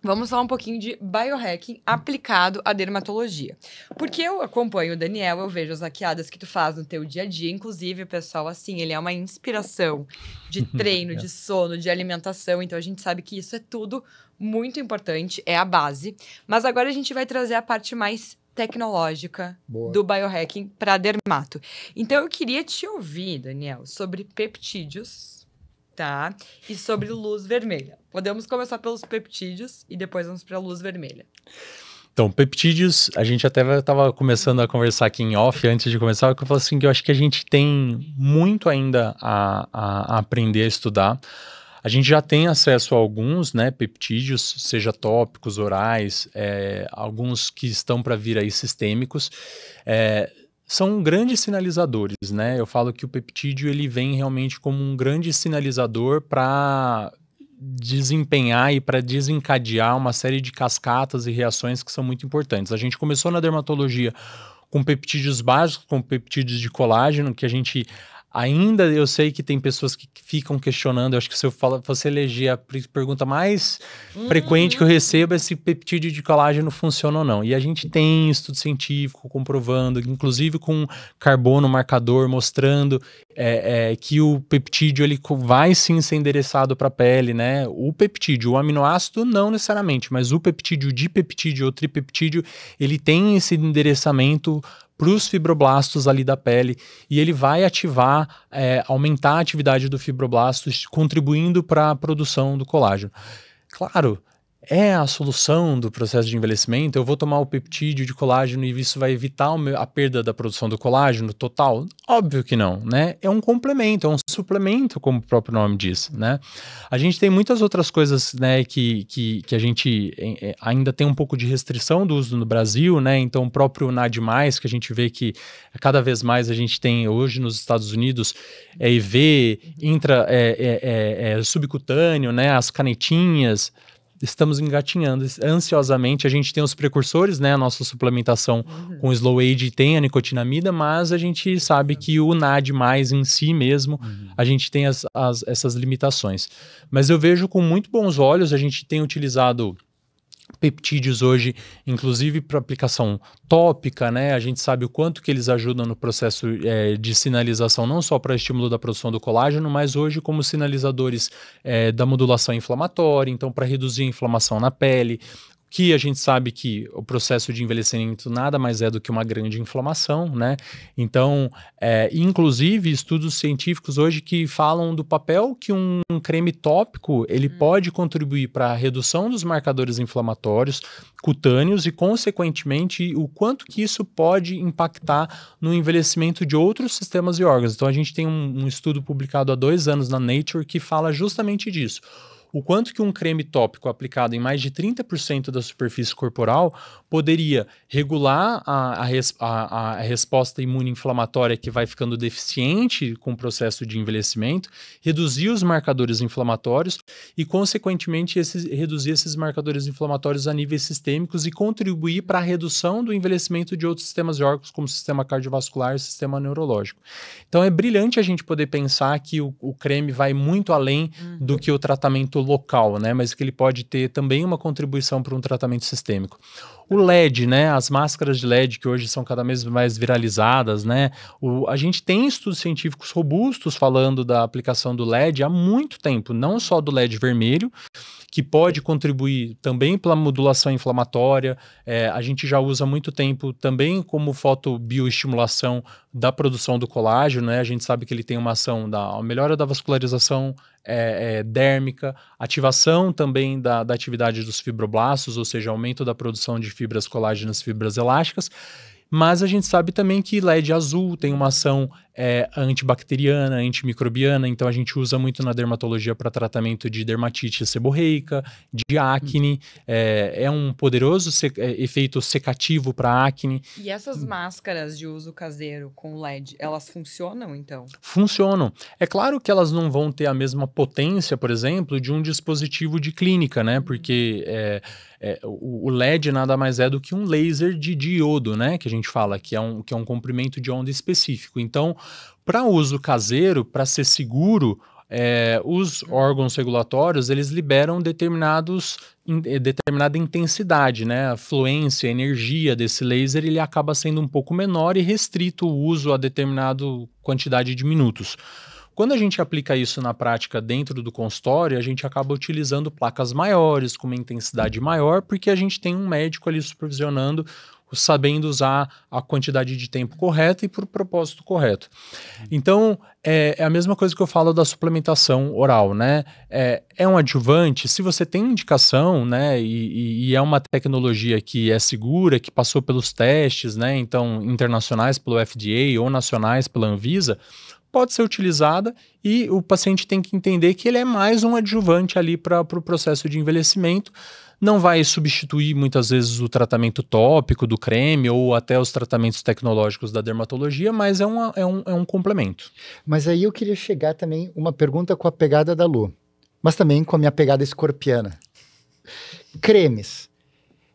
S2: vamos falar um pouquinho de biohacking aplicado à dermatologia. Porque eu acompanho o Daniel, eu vejo as hackeadas que tu faz no teu dia a dia. Inclusive, o pessoal, assim, ele é uma inspiração de treino, de sono, de alimentação. Então, a gente sabe que isso é tudo muito importante, é a base. Mas agora a gente vai trazer a parte mais tecnológica do biohacking para dermato. Então, eu queria te ouvir, Daniel, sobre peptídeos, tá? E sobre luz vermelha. Podemos começar pelos peptídeos e depois vamos para a luz vermelha.
S3: Então, peptídeos, a gente até estava começando a conversar aqui em off antes de começar, que eu falo assim, que eu acho que a gente tem muito ainda a aprender a estudar. A gente já tem acesso a alguns, né, peptídeos, seja tópicos, orais, alguns que estão para vir aí sistêmicos, são grandes sinalizadores, né? Eu falo que o peptídeo ele vem realmente como um grande sinalizador para desempenhar e para desencadear uma série de cascatas e reações que são muito importantes. A gente começou na dermatologia com peptídeos básicos, com peptídeos de colágeno, que a gente ainda, eu sei que tem pessoas que ficam questionando, eu acho que se eu fosse eleger a pergunta mais frequente que eu recebo é se peptídeo de colágeno funciona ou não. E a gente tem estudo científico comprovando, inclusive com carbono marcador, mostrando que o peptídeo ele vai sim ser endereçado para a pele, né? O peptídeo, o aminoácido não necessariamente, mas o peptídeo, dipeptídeo ou tripeptídeo, ele tem esse endereçamento para os fibroblastos ali da pele, e ele vai ativar, aumentar a atividade do fibroblasto, contribuindo para a produção do colágeno. Claro, é a solução do processo de envelhecimento? Eu vou tomar o peptídeo de colágeno e isso vai evitar a perda da produção do colágeno total? Óbvio que não, né? É um complemento, é um suplemento, como o próprio nome diz, né? A gente tem muitas outras coisas, né, que a gente ainda tem um pouco de restrição do uso no Brasil, né? Então, o próprio NAD+, que a gente vê que cada vez mais a gente tem hoje nos Estados Unidos, IV, subcutâneo, né? As canetinhas. Estamos engatinhando ansiosamente. A gente tem os precursores, né? A nossa suplementação com o Slow Age tem a nicotinamida, mas a gente sabe que o NAD+, em si mesmo, a gente tem essas limitações. Mas eu vejo com muito bons olhos, a gente tem utilizado peptídeos hoje, inclusive para aplicação tópica, né? A gente sabe o quanto que eles ajudam no processo de sinalização, não só para estímulo da produção do colágeno, mas hoje como sinalizadores da modulação inflamatória, então para reduzir a inflamação na pele, que a gente sabe que o processo de envelhecimento nada mais é do que uma grande inflamação, né? Então, inclusive, estudos científicos hoje que falam do papel que um creme tópico, ele pode contribuir para a redução dos marcadores inflamatórios cutâneos e, consequentemente, o quanto que isso pode impactar no envelhecimento de outros sistemas e órgãos. Então, a gente tem um estudo publicado há 2 anos na Nature que fala justamente disso. O quanto que um creme tópico aplicado em mais de 30% da superfície corporal poderia regular a resposta imune inflamatória que vai ficando deficiente com o processo de envelhecimento, reduzir os marcadores inflamatórios e, consequentemente, reduzir esses marcadores inflamatórios a níveis sistêmicos e contribuir para a redução do envelhecimento de outros sistemas e órgãos, como o sistema cardiovascular e o sistema neurológico. Então, é brilhante a gente poder pensar que o creme vai muito além do que o tratamento local, né? Mas que ele pode ter também uma contribuição para um tratamento sistêmico. O LED, né? As máscaras de LED que hoje são cada vez mais viralizadas, né? A gente tem estudos científicos robustos falando da aplicação do LED há muito tempo, não só do LED vermelho, que pode contribuir também pela modulação inflamatória. A gente já usa há muito tempo também como fotobioestimulação da produção do colágeno, né? A gente sabe que ele tem uma ação da melhora da vascularização dérmica, ativação também da atividade dos fibroblastos, ou seja, aumento da produção de fibras colágenas, fibras elásticas. Mas a gente sabe também que LED azul tem uma ação antibacteriana, antimicrobiana, então a gente usa muito na dermatologia para tratamento de dermatite seborreica, de acne, é um poderoso efeito secativo para acne.
S2: E essas máscaras de uso caseiro com LED, elas funcionam então?
S3: Funcionam. É claro que elas não vão ter a mesma potência, por exemplo, de um dispositivo de clínica, né? Porque o LED nada mais é do que um laser de diodo, né? Que a gente fala, que é um comprimento de onda específico. Então, para uso caseiro, para ser seguro, os órgãos regulatórios, eles liberam determinada intensidade, né? A fluência, a energia desse laser, ele acaba sendo um pouco menor e restrito o uso a determinada quantidade de minutos. Quando a gente aplica isso na prática dentro do consultório, a gente acaba utilizando placas maiores, com uma intensidade maior, porque a gente tem um médico ali supervisionando, sabendo usar a quantidade de tempo correta e para o propósito correto. Então, é a mesma coisa que eu falo da suplementação oral, né? É um adjuvante, se você tem indicação, né, e é uma tecnologia que é segura, que passou pelos testes, né, então, internacionais pelo FDA ou nacionais pela Anvisa, pode ser utilizada e o paciente tem que entender que ele é mais um adjuvante ali para o processo de envelhecimento. Não vai substituir muitas vezes o tratamento tópico do creme ou até os tratamentos tecnológicos da dermatologia, mas é um complemento.
S1: Mas aí eu queria chegar também uma pergunta com a pegada da Lu, mas também com a minha pegada escorpiana. Cremes.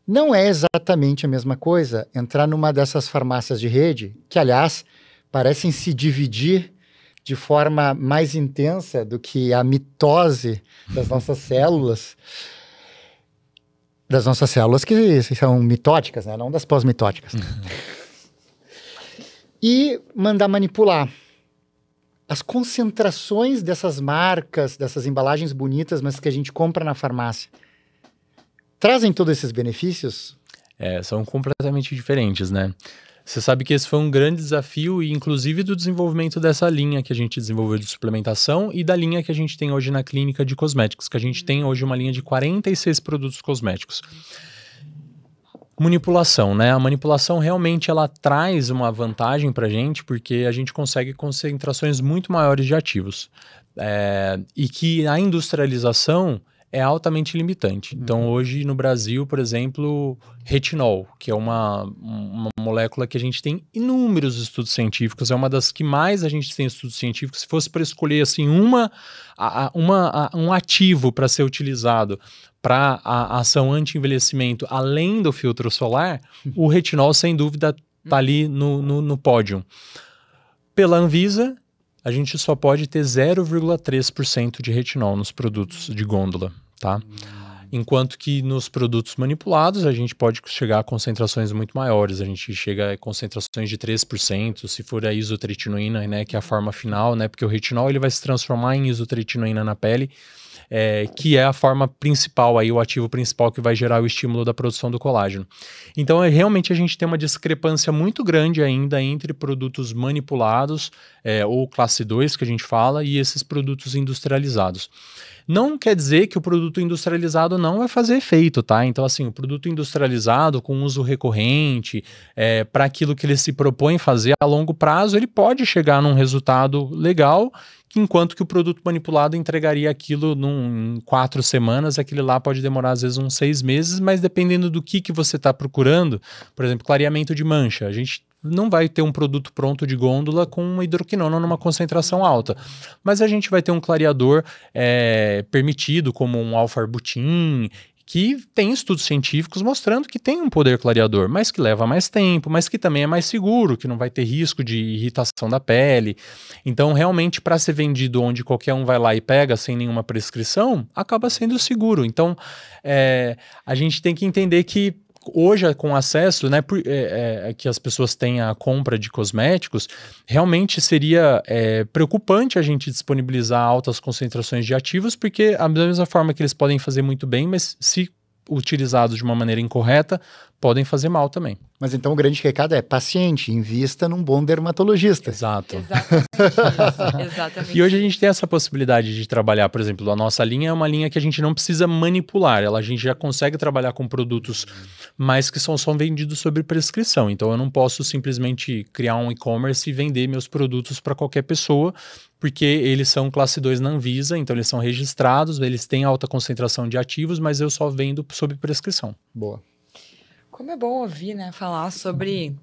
S1: Não é exatamente a mesma coisa entrar numa dessas farmácias de rede, que aliás parecem se dividir de forma mais intensa do que a mitose das nossas células. Das nossas células que são mitóticas, né? Não das pós-mitóticas. E mandar manipular. As concentrações dessas marcas, dessas embalagens bonitas, mas que a gente compra na farmácia, trazem todos esses benefícios?
S3: São completamente diferentes, né? Você sabe que esse foi um grande desafio, inclusive do desenvolvimento dessa linha que a gente desenvolveu de suplementação e da linha que a gente tem hoje na clínica de cosméticos, que a gente tem hoje uma linha de 46 produtos cosméticos. Manipulação, né? A manipulação realmente ela traz uma vantagem para a gente, porque a gente consegue concentrações muito maiores de ativos. E que a industrialização é altamente limitante. Então, hoje no Brasil, por exemplo, retinol, que é uma molécula que a gente tem inúmeros estudos científicos, é uma das que mais a gente tem estudos científicos. Se fosse para escolher assim, um ativo para ser utilizado para a ação anti-envelhecimento, além do filtro solar, o retinol, sem dúvida, está ali no pódio. Pela Anvisa, a gente só pode ter 0,3% de retinol nos produtos de gôndola, tá? Enquanto que nos produtos manipulados a gente pode chegar a concentrações muito maiores, a gente chega a concentrações de 3%, se for a isotretinoína, né, que é a forma final, né, porque o retinol ele vai se transformar em isotretinoína na pele, que é a forma principal, aí, o ativo principal que vai gerar o estímulo da produção do colágeno. Então, realmente a gente tem uma discrepância muito grande ainda entre produtos manipulados, ou classe 2 que a gente fala, e esses produtos industrializados. Não quer dizer que o produto industrializado não vai fazer efeito, tá? Então, assim, o produto industrializado com uso recorrente, para aquilo que ele se propõe fazer a longo prazo, ele pode chegar num resultado legal, enquanto que o produto manipulado entregaria aquilo em 4 semanas, aquele lá pode demorar às vezes uns 6 meses, mas dependendo do que você está procurando, por exemplo, clareamento de mancha, a gente não vai ter um produto pronto de gôndola com uma hidroquinona numa concentração alta, mas a gente vai ter um clareador permitido, como um alfa-arbutin, que tem estudos científicos mostrando que tem um poder clareador, mas que leva mais tempo, mas que também é mais seguro, que não vai ter risco de irritação da pele. Então, realmente, para ser vendido onde qualquer um vai lá e pega sem nenhuma prescrição, acaba sendo seguro. Então, a gente tem que entender que hoje, com acesso, né, que as pessoas têm a compra de cosméticos, realmente seria preocupante a gente disponibilizar altas concentrações de ativos, porque da mesma forma que eles podem fazer muito bem, mas se utilizados de uma maneira incorreta, podem fazer mal também.
S1: Mas então o grande recado é: paciente, invista num bom dermatologista.
S3: Exato.
S2: Exatamente. Exatamente.
S3: E hoje a gente tem essa possibilidade de trabalhar, por exemplo, a nossa linha é uma linha que a gente não precisa manipular, a gente já consegue trabalhar com produtos mais que são vendidos sob prescrição. Então eu não posso simplesmente criar um e-commerce e vender meus produtos para qualquer pessoa, porque eles são classe 2 na Anvisa, então eles são registrados, eles têm alta concentração de ativos, mas eu só vendo sob prescrição.
S1: Boa.
S2: Como é bom ouvir, né, falar sobre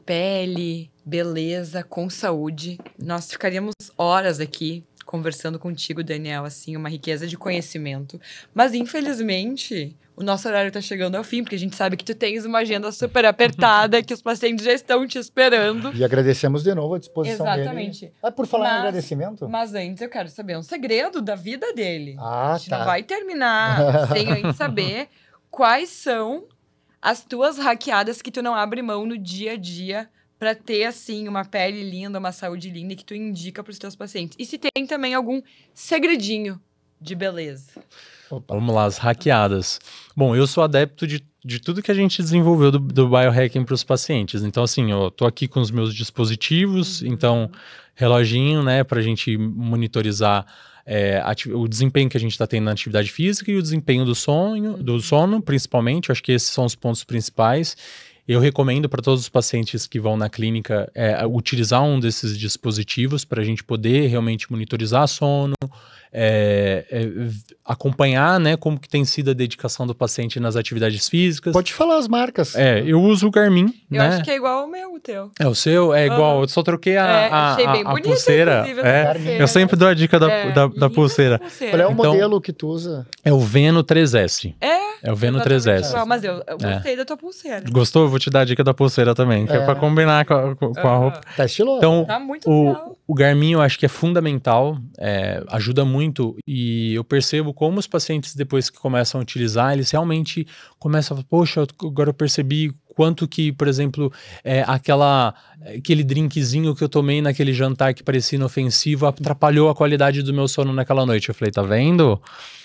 S2: pele, beleza, com saúde. Nós ficaríamos horas aqui conversando contigo, Daniel, assim, uma riqueza de conhecimento. Mas, infelizmente, o nosso horário está chegando ao fim, porque a gente sabe que tu tens uma agenda super apertada, que os pacientes já estão te esperando.
S1: E agradecemos de novo a disposição dele.
S2: Exatamente.
S1: Por falar em agradecimento?
S2: Mas antes eu quero saber um segredo da vida dele.
S1: Ah,
S2: A gente
S1: tá.
S2: não vai terminar sem antes saber quais são as tuas hackeadas que tu não abre mão no dia a dia para ter, assim, uma pele linda, uma saúde linda e que tu indica para os teus pacientes. E se tem também algum segredinho de beleza.
S1: Opa.
S3: Vamos lá, as hackeadas. Bom, eu sou adepto de tudo que a gente desenvolveu do biohacking para os pacientes. Então, assim, eu tô aqui com os meus dispositivos, então, reloginho, né, para a gente monitorizar o desempenho que a gente está tendo na atividade física e o desempenho do sono, principalmente. Eu acho que esses são os pontos principais. Eu recomendo para todos os pacientes que vão na clínica utilizar um desses dispositivos para a gente poder realmente monitorizar sono, acompanhar, né, como que tem sido a dedicação do paciente nas atividades físicas.
S1: Pode falar as marcas.
S3: Eu uso o Garmin,
S2: Eu
S3: né?
S2: acho que é igual ao meu, o teu.
S3: O seu é igual, eu só troquei
S2: achei bem
S3: a
S2: bonita,
S3: pulseira.
S2: inclusive, essa pulseira.
S3: Eu sempre dou a dica da
S2: Linda
S3: pulseira.
S2: essa pulseira.
S1: Qual é o
S3: Então,
S1: modelo que tu usa?
S3: É o Veno 3S. É o Veno
S2: Exatamente
S3: 3S.
S2: igual, mas eu gostei da tua pulseira.
S3: Gostou? Eu vou te dar a dica da pulseira também, que é pra combinar com a roupa.
S1: Tá estiloso.
S3: Então,
S2: Tá muito legal.
S3: o Garmin eu acho que é fundamental, ajuda muito, e eu percebo como os pacientes, depois que começam a utilizar, eles realmente começam a falar, poxa, agora eu percebi quanto que, por exemplo, aquele drinkzinho que eu tomei naquele jantar que parecia inofensivo atrapalhou a qualidade do meu sono naquela noite. Eu falei, tá vendo?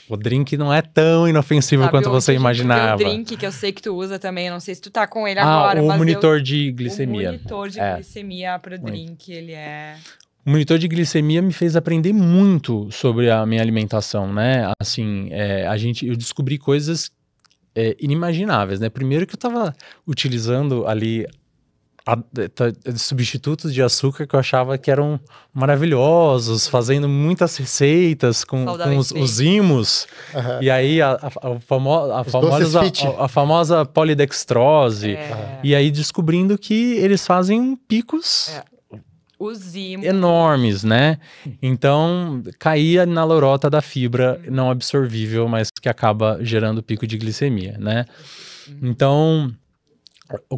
S3: O drink não é tão inofensivo quanto você imaginava.
S2: O drink que eu sei que tu usa também, não sei se tu tá com ele agora,
S3: o
S2: mas
S3: monitor de glicemia.
S2: O monitor de glicemia para o drink, ele é...
S3: O monitor de glicemia me fez aprender muito sobre a minha alimentação, né? Assim, eu descobri coisas inimagináveis, né? Primeiro que eu tava utilizando ali substitutos de açúcar que eu achava que eram maravilhosos, fazendo muitas receitas com os imos, e aí a famosa polidextrose, e aí descobrindo que eles fazem picos
S2: os imos
S3: enormes, né? Então, caía na lorota da fibra não absorvível, mas que acaba gerando pico de glicemia, né? Então,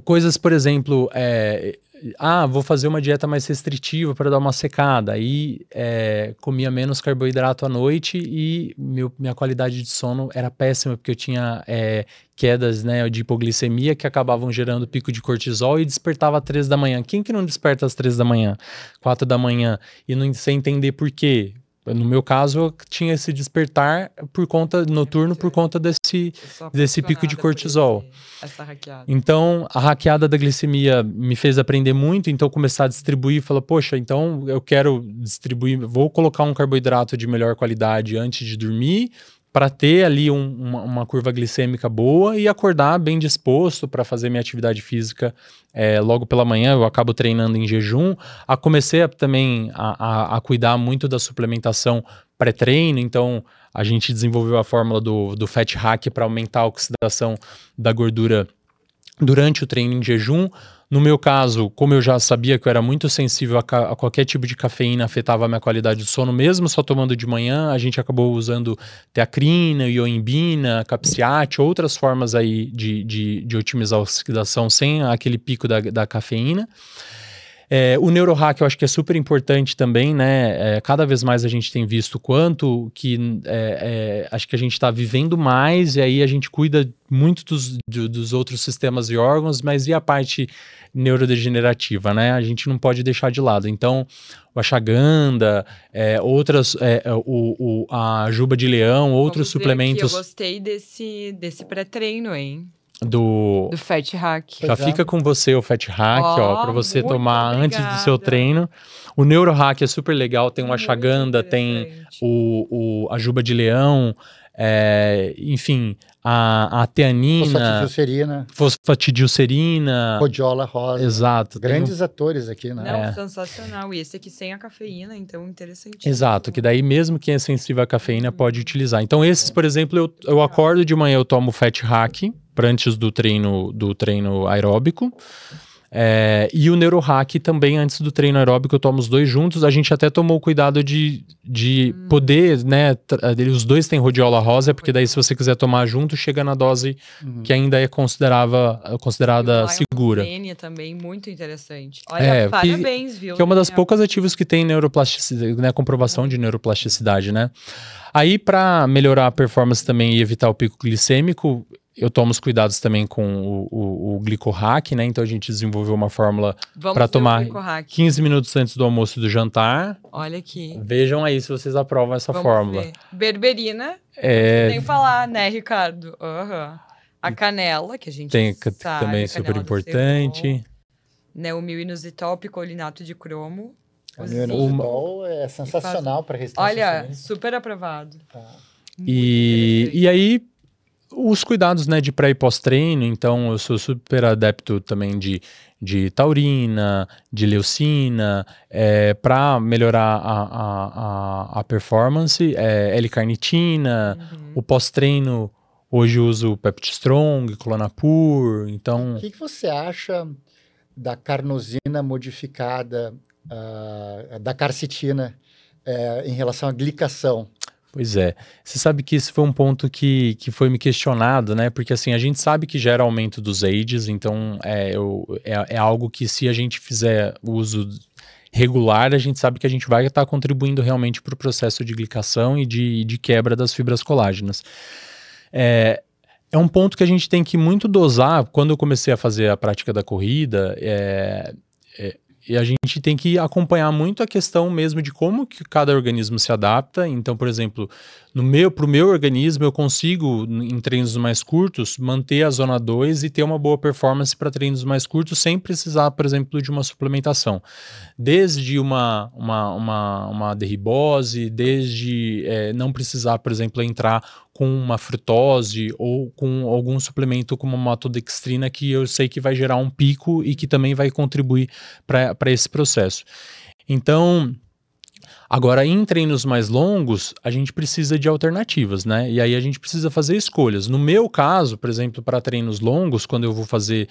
S3: coisas, por exemplo, vou fazer uma dieta mais restritiva para dar uma secada. Aí comia menos carboidrato à noite e minha qualidade de sono era péssima, porque eu tinha quedas, né, de hipoglicemia que acabavam gerando pico de cortisol e despertava às 3 da manhã. Quem que não desperta às 3 da manhã, 4 da manhã, e não sem entender por quê? No meu caso, eu tinha esse despertar noturno por conta desse pico de cortisol.
S2: Essa hackeada.
S3: Então, a hackeada da glicemia me fez aprender muito, então começar a distribuir, falar, poxa, então eu quero distribuir, vou colocar um carboidrato de melhor qualidade antes de dormir, para ter ali uma curva glicêmica boa e acordar bem disposto para fazer minha atividade física logo pela manhã. Eu acabo treinando em jejum. Comecei também a cuidar muito da suplementação pré-treino, então a gente desenvolveu a fórmula do Fat Hack para aumentar a oxidação da gordura durante o treino em jejum. No meu caso, como eu já sabia que eu era muito sensível a qualquer tipo de cafeína, afetava a minha qualidade de sono, mesmo só tomando de manhã, a gente acabou usando teacrina, ioimbina, capsiate, outras formas aí de otimizar a oxidação sem aquele pico da cafeína. O neurohack eu acho que é super importante também, né? Cada vez mais a gente tem visto quanto que acho que a gente está vivendo mais e aí a gente cuida muito dos outros sistemas e órgãos, mas e a parte neurodegenerativa, né? A gente não pode deixar de lado. Então, o ashwagandha, a juba de leão, outros suplementos.
S2: Eu gostei desse pré-treino, hein?
S3: Do
S2: Fat Hack.
S3: Já fica com você o Fat Hack, para você tomar antes do seu treino. O Neurohack é super legal, tem o ashwagandha, tem a juba de leão, enfim, a teanina, fosfatidilcerina,
S1: rhodiola rosa.
S3: Exato.
S1: Grandes atores aqui, né?
S2: Não, sensacional. E esse aqui sem a cafeína, então interessantíssimo.
S3: Exato, que daí mesmo quem é sensível à cafeína pode utilizar. Então esses, por exemplo, eu acordo de manhã, eu tomo Fat Hack, para antes do treino aeróbico. E o Neurohack também antes do treino aeróbico, eu tomo os dois juntos. A gente até tomou cuidado de poder, né? Os dois têm rhodiola rosa, porque daí se você quiser tomar junto, chega na dose que ainda é considerada segura.
S2: Também muito interessante. Olha, parabéns, viu?
S3: Que é uma das poucas ativos que tem neuroplasticidade, né? Comprovação de neuroplasticidade, né? Aí, para melhorar a performance também e evitar o pico glicêmico, eu tomo os cuidados também com o glicohack, né? Então a gente desenvolveu uma fórmula para tomar 15 minutos antes do almoço e do jantar.
S2: Olha aqui.
S3: Vejam aí se vocês aprovam essa fórmula.
S2: Ver. Berberina. Tem que falar, né, Ricardo? A canela, que a gente sabe.
S3: Também super importante.
S2: Né, o milinositol, picolinato de cromo.
S1: O milinositol é sensacional para restrição.
S2: Olha, super aprovado.
S3: E aí, os cuidados, né, de pré e pós-treino, então eu sou super adepto também de taurina, de leucina, para melhorar a performance, L-carnitina, o pós-treino, hoje eu uso Peptistrong, Clonapur, então...
S1: O que você acha da carnosina modificada, da carcitina, em relação à glicação?
S3: Pois é, você sabe que esse foi um ponto que foi me questionado, né? Porque assim, a gente sabe que gera aumento dos AIDs, então é algo que se a gente fizer uso regular, a gente sabe que a gente vai estar contribuindo realmente para o processo de glicação e de quebra das fibras colágenas. É um ponto que a gente tem que muito dosar. Quando eu comecei a fazer a prática da corrida, e a gente tem que acompanhar muito a questão mesmo de como que cada organismo se adapta. Então, por exemplo, pro meu organismo, eu consigo, em treinos mais curtos, manter a zona 2 e ter uma boa performance para treinos mais curtos, sem precisar, por exemplo, de uma suplementação. Desde uma derribose, desde não precisar, por exemplo, entrar com uma frutose ou com algum suplemento como uma maltodextrina, que eu sei que vai gerar um pico e que também vai contribuir para esse processo. Então, agora em treinos mais longos, a gente precisa de alternativas, né? E aí a gente precisa fazer escolhas. No meu caso, por exemplo, para treinos longos, quando eu vou fazer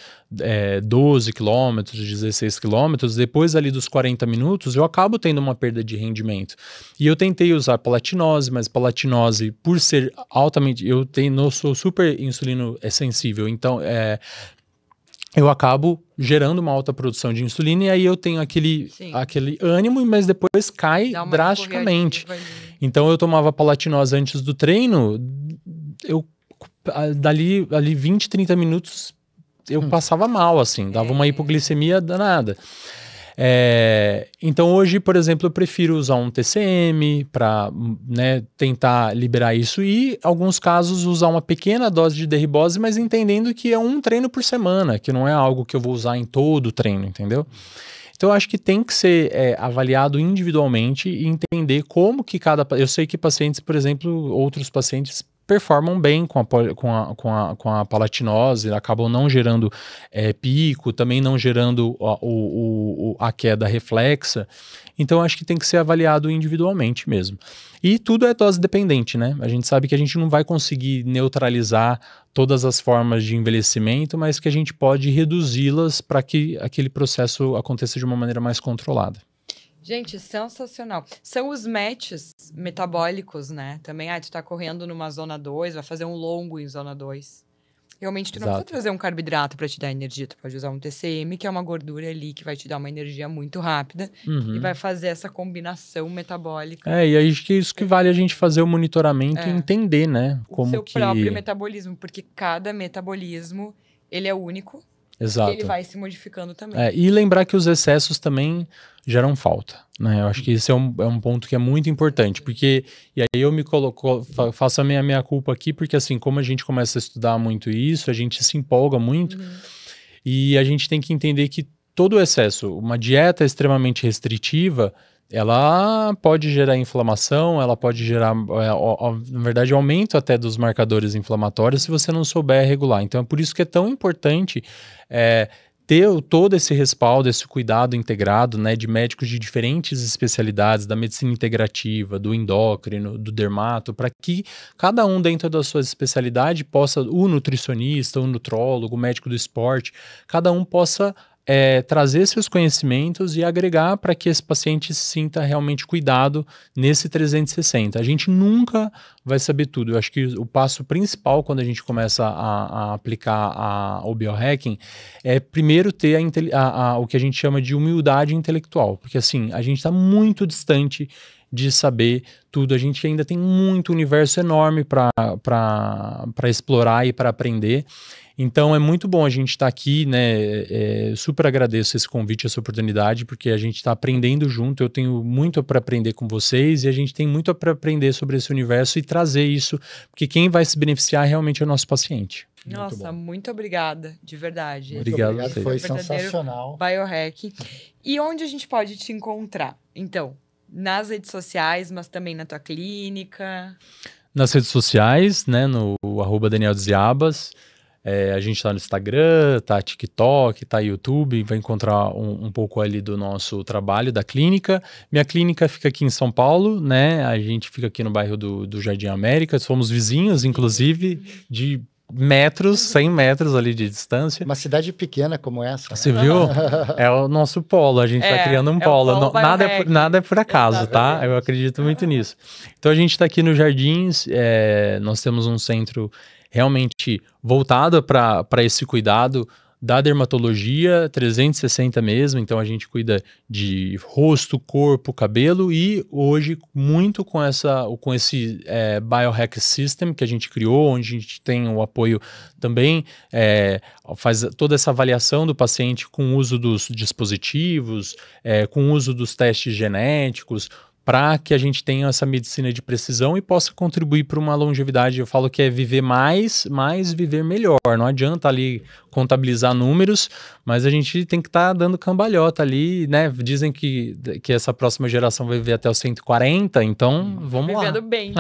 S3: 12 quilômetros, 16 quilômetros, depois ali dos 40 minutos, eu acabo tendo uma perda de rendimento. E eu tentei usar palatinose, mas palatinose, por ser altamente... Eu sou super insulino sensível, então eu acabo gerando uma alta produção de insulina e aí eu tenho aquele ânimo, mas depois cai drasticamente. Então eu tomava palatinose antes do treino, dali 20, 30 minutos eu passava mal, assim, dava uma hipoglicemia danada. Então hoje, por exemplo, eu prefiro usar um TCM para tentar liberar isso e, em alguns casos, usar uma pequena dose de derribose, mas entendendo que é um treino por semana, que não é algo que eu vou usar em todo o treino, entendeu? Então eu acho que tem que ser avaliado individualmente e entender como que eu sei que pacientes, por exemplo, outros pacientes performam bem com a palatinose, acabam não gerando pico, também não gerando a queda reflexa. Então, acho que tem que ser avaliado individualmente mesmo. E tudo é dose dependente, né? A gente sabe que a gente não vai conseguir neutralizar todas as formas de envelhecimento, mas que a gente pode reduzi-las para que aquele processo aconteça de uma maneira mais controlada.
S2: Gente, sensacional. São os matches metabólicos, né? Também, tu tá correndo numa zona 2, vai fazer um longo em zona 2. Realmente, tu não precisa trazer um carboidrato para te dar energia. Tu pode usar um TCM, que é uma gordura ali que vai te dar uma energia muito rápida e vai fazer essa combinação metabólica.
S3: E aí acho que é isso que vale a gente fazer o monitoramento e entender, né?
S2: O seu próprio metabolismo, porque cada metabolismo, ele é único.
S3: Exato.
S2: E ele vai se modificando também.
S3: E lembrar que os excessos também geram falta, né? Eu acho que esse é um ponto que é muito importante, porque, e aí eu me coloco, faço a minha culpa aqui, porque assim, como a gente começa a estudar muito isso, a gente se empolga muito, e a gente tem que entender que todo o excesso, uma dieta extremamente restritiva, ela pode gerar inflamação, ela pode gerar, na verdade, aumento até dos marcadores inflamatórios se você não souber regular. Então, é por isso que é tão importante ter todo esse respaldo, esse cuidado integrado, né, de médicos de diferentes especialidades, da medicina integrativa, do endócrino, do dermato, para que cada um dentro da sua especialidade possa, o nutricionista, o nutrólogo, o médico do esporte, cada um possa trazer seus conhecimentos e agregar para que esse paciente se sinta realmente cuidado nesse 360. A gente nunca vai saber tudo. Eu acho que o passo principal quando a gente começa a aplicar o biohacking é primeiro ter o que a gente chama de humildade intelectual, porque assim, a gente está muito distante de saber tudo, a gente ainda tem muito universo enorme para explorar e para aprender. Então é muito bom a gente estar aqui, né? Super agradeço esse convite, essa oportunidade, porque a gente está aprendendo junto. Eu tenho muito para aprender com vocês e a gente tem muito para aprender sobre esse universo e trazer isso, porque quem vai se beneficiar realmente é o nosso paciente.
S2: Nossa, muito obrigada, de verdade.
S3: Obrigado,
S1: foi sensacional.
S2: Biohack. E onde a gente pode te encontrar? Então, nas redes sociais, mas também na tua clínica?
S3: Nas redes sociais, né? No @DanielDeziabas. A gente tá no Instagram, tá TikTok, tá YouTube, vai encontrar um pouco ali do nosso trabalho, da clínica. Minha clínica fica aqui em São Paulo, né? A gente fica aqui no bairro do Jardim América, somos vizinhos, inclusive, de 100 metros ali de distância.
S1: Uma cidade pequena como essa.
S3: Você viu? É o nosso polo, a gente tá criando um polo. Nada é por acaso, tá? Eu acredito muito nisso. Então a gente tá aqui nos Jardins, nós temos um centro realmente voltado para esse cuidado da dermatologia 360 mesmo, então a gente cuida de rosto, corpo, cabelo e hoje muito com esse Biohack System que a gente criou, onde a gente tem o apoio também, faz toda essa avaliação do paciente com o uso dos dispositivos, com o uso dos testes genéticos, para que a gente tenha essa medicina de precisão e possa contribuir para uma longevidade. Eu falo que é viver mais viver melhor. Não adianta ali contabilizar números, mas a gente tem que estar dando cambalhota ali, né? Dizem que essa próxima geração vai viver até os 140, então vamos lá.
S2: Vivendo bem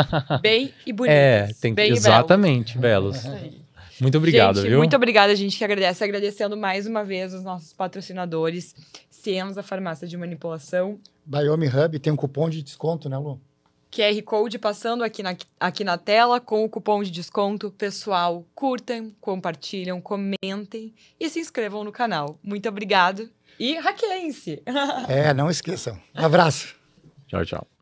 S2: e bonito.
S3: Exatamente, belos. Muito obrigado,
S2: gente,
S3: viu?
S2: Muito obrigada, a gente que agradece. Agradecendo mais uma vez os nossos patrocinadores, Cienza Farmácia de Manipulação.
S1: Biome Hub tem um cupom de desconto, né, Lu?
S2: QR Code passando aqui na tela com o cupom de desconto. Pessoal, curtam, compartilham, comentem e se inscrevam no canal. Muito obrigado e hackeiem-se!
S1: Não esqueçam. Um abraço.
S3: Tchau, tchau.